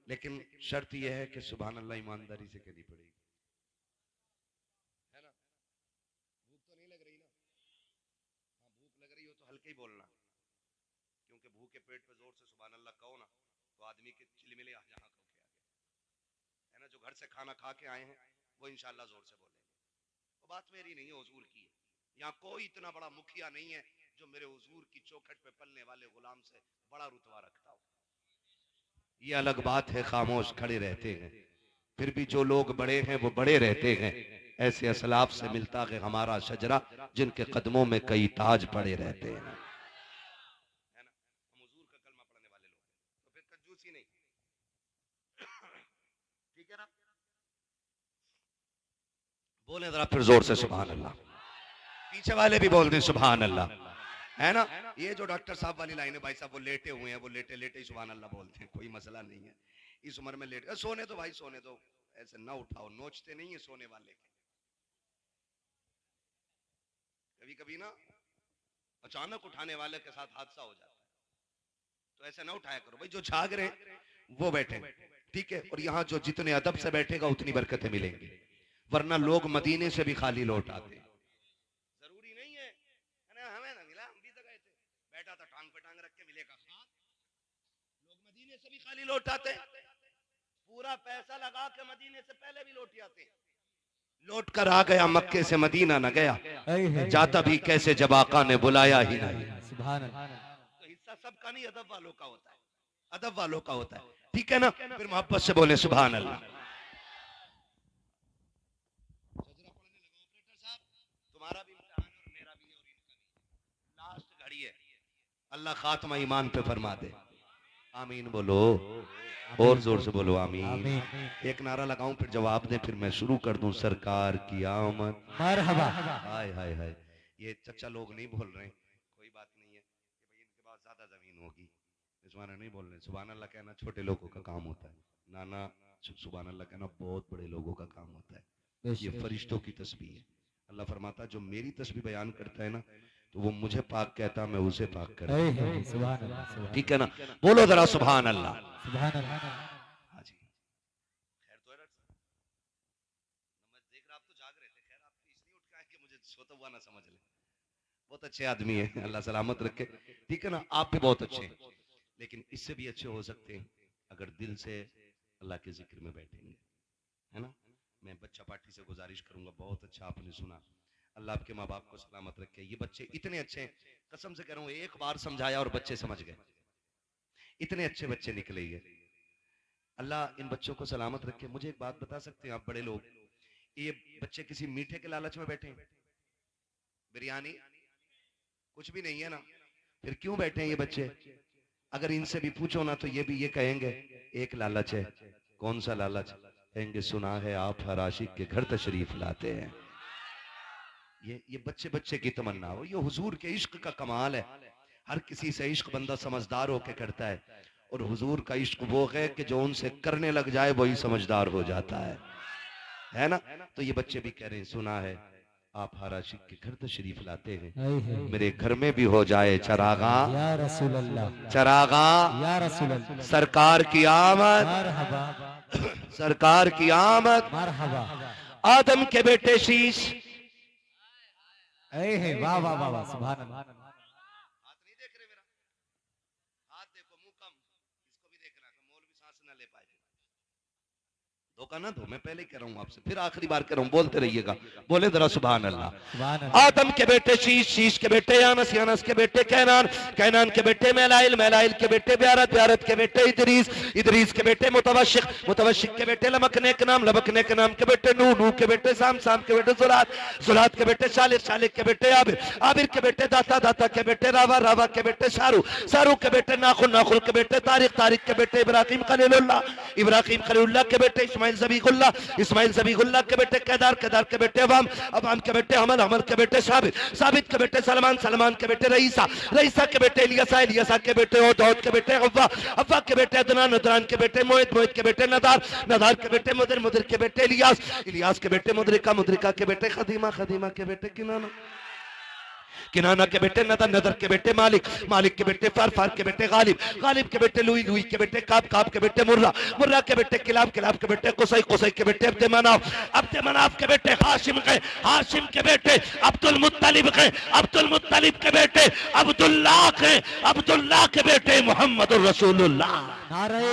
लेकिन शर्त यह है कि सुभान अल्लाह ईमानदारी से कहनी पड़ेगी। है ना? भूख तो नहीं लग रही ना? हाँ, भूख लग रही हो तो हल्के ही बोलना, क्योंकि भूखे पेट पे जोर से सुभान अल्लाह कहो ना तो आदमी के चिलमिले जहाँ कहो के आगे। है ना? जो घर से खाना खा के आए हैं वो इंशाल्लाह जोर से बोलेंगे। वो बात मेरी नहीं है, हुजूर की है। यहाँ कोई इतना बड़ा मुखिया नहीं है जो मेरे हुजूर की चौखट पे पलने वाले गुलाम से बड़ा रुतबा रखता हो। ये अलग बात है, खामोश खड़े रहते हैं, फिर भी जो लोग बड़े हैं वो बड़े रहते हैं। ऐसे असलाफ से मिलता है हमारा शजरा, जिनके कदमों में कई ताज पड़े रहते हैं। है ना? हम हुजूर का कलमा पढ़ने वाले लोग हैं, तो फिर कंजूसी नहीं। ठीक है ना? बोले जरा फिर जोर से सुभान अल्लाह। पीछे वाले भी बोल दें सुभान अल्लाह। है ना? ये जो डॉक्टर साहब वाली लाइन है, भाई साहब वो लेटे हुए हैं, वो लेटे लेटे ही सुभान अल्लाह बोलते हैं, कोई मसला नहीं है। इस उम्र में लेटे सोने दो भाई, सोने दो, ऐसे ना उठाओ, नोचते नहीं है सोने वाले के। कभी कभी ना अचानक उठाने वाले के साथ हादसा हो जाता है, तो ऐसे ना उठाया करो भाई। जो जाग रहे वो बैठे, ठीक है? और यहाँ जो जितने अदब से बैठेगा उतनी बरकतें मिलेंगी। वरना लोग मदीने से भी खाली लौट आते। जरूरी नहीं है हमें ना मिला, हम भी तो गए थे, बैठा था टांग पे टांग रख के, मिलेगा खाद। लोग मदीने से भी खाली लौट आते, पूरा पैसा लगा के मदीने से पहले भी लौट आते। लौट कर आ गया मक्के से मदीना न गया, जाता भी कैसे जब आका ने बुलाया ही नहीं। सुभान अल्लाह। तो हिस्सा सबका नहीं, अदब वालों का होता है, अदब वालों का होता है, ठीक है ना। फिर मोहब्बत से बोले सुभान अल्लाह। तुम्हारा भी इम्तिहान है और मेरा भी है और इनका भी, लास्ट घड़ी है, अल्लाह खात्मा ईमान पे फरमा दे। आमीन बोलो, और जोर से बोलो आमीन। एक नारा लगाऊं फिर जवाब दें, फिर मैं शुरू कर दूं। सरकार की आमद मरहबा। हाय हाय हाय। ये चचा लोग नहीं बोल रहे, कोई बात नहीं है कि भाई इनके पास ज्यादा जमीन होगी, सुभान नहीं बोल रहे। सुभान अल्लाह कहना छोटे लोगों का काम होता है, नाना सुभान अल्लाह कहना बहुत बड़े लोगों का काम होता है। ये फरिश्तों की तस्बीह है। अल्लाह फरमाता जो मेरी तस्बीह बयान करता है ना, तो वो मुझे पाक कहता, मैं उसे पाक करता हूं। सुभान अल्लाह। ठीक है ना, बोलो जरा सुभान अल्लाह। सुभान अल्लाह। हाँ जी, खैर तो है डॉक्टर साहब, मैं देख रहा आप तो जाग रहे थे, खैर आप इसलिए उठ के आए कि मुझे सोता हुआ ना समझ ले। बहुत अच्छे आदमी है, अल्लाह सलामत रखे, ठीक है ना। आप भी बहुत अच्छे हैं, लेकिन इससे भी अच्छे हो सकते हैं अगर दिल से अल्लाह के जिक्र में बैठेंगे, है ना। मैं बच्चा पार्टी से गुजारिश करूंगा, बहुत अच्छा आपने सुना, अल्लाह आपके माँ बाप को सलामत रखे। ये बच्चे इतने अच्छे हैं, कसम से कह रहा हूँ, एक बार समझाया और बच्चे समझ गए, इतने अच्छे बच्चे निकले ये। अल्लाह इन बच्चों को सलामत रखे। मुझे एक बात बता सकते हैं आप बड़े लोग, ये बच्चे किसी मीठे के लालच में बैठे हैं? बिरयानी कुछ भी नहीं है ना, फिर क्यों बैठे हैं ये बच्चे? अगर इनसे भी पूछो ना तो ये भी ये कहेंगे एक लालच है। कौन सा लालच? कहेंगे सुना है आप हर आशिक के घर तशरीफ लाते हैं। ये बच्चे बच्चे की तमन्ना हो, ये हुजूर के इश्क का कमाल है। हर किसी से इश्क बंदा समझदार होके करता है, और हुजूर का इश्क वो है कि जो उनसे करने लग जाए वही समझदार हो जाता है ना। तो ये बच्चे भी कह रहे हैं सुना है आप हर आशिक के घर तशरीफ लाते हैं, मेरे घर में भी हो जाए चरागा या रसूल अल्लाह, चरागा या रसूल अल्लाह। सरकार की आमद, मरहबा सरकार की आमद। मरहबा। आदम के बेटे शीश, वाह वाह वाह वाह। सुभान अल्लाह। हाथ नहीं देख रहे मेरा, हाथ देखो, मुंह कम, इसको भी देखना कि मौलवी सांस ना ले पाए। धोखा ना दो, मैं पहले कह रहा हूँ आपसे, फिर आखिरी बार कह रहा हूँ, बोलते रहिएगा, बोले जरा सुभान अल्लाह। सुभान अल्लाह। आदम के बेटे शीश, शीश के बेटे यानस, यानस के बेटे कैनान, कैनान के बेटे मैलाइल, मैलाइल के बेटे ब्यारत, ब्यारत के बेटे इदरीस, इदरीस के बेटे मुतवशिक, मुतवशिक के बेटे लमकने के नाम, लमकने के नाम के बेटे नूह, नूह के बेटे साम, साम के बेटे जुलात, जुलात के बेटे शालिक, शालिक के बेटे आबिर, आबिर के बेटे दाता, दाता के बेटे रावा, रावा के बेटे शारू, शारू के बेटे नाखुल, नाखुल के बेटे तारिक, तारिक के बेटे इब्राहिम खलीलुल्लाह, इब्राहिम खलीलुल्लाह के बेटे इस्माइल ज़बीहुल्लाह, इस्माइल ज़बीहुल्लाह के बेटे केदार, केदार के बेटे अवाम, अवाम के बेटे हमल, हमल के बेटे साबित, साबित के बेटे सलमान, सलमान के बेटे रईसा, रईसा के बेटे इलियासा, इलियासा के बेटे औद, औद के बेटे अव्वा, अव्वा के बेटे अदनान, अदनान के बेटे मोहित, मोहित के बेटे नदार, नदार के बेटे मुदिर, मुदिर के बेटे इलियास, इलियास के बेटे मुदरिका, मुदरिका के बेटे खदीमा, खदीमा के बेटे किनाना, किनाना के बेटे नदर, नदर के बेटे मालिक, मालिक के बेटे फार, फार के बेटे गालिब, गालिब के बेटे लुई, लुई के बेटे काब, काब के बेटे मुर्रा, मुर्रा के बेटे किलाब, किलाब के बेटे कुसै, कुसै के बेटे अब्द मनाफ, अब्द मनाफ के बेटे हाशिम गए, हाशिम के बेटे अब्दुल मुत्तलिब गए, अब्दुल मुत्तलिब के बेटे अब्दुल्लाह गए, अब्दुल्लाह के बेटे मोहम्मद रसूलुल्लाह। नारे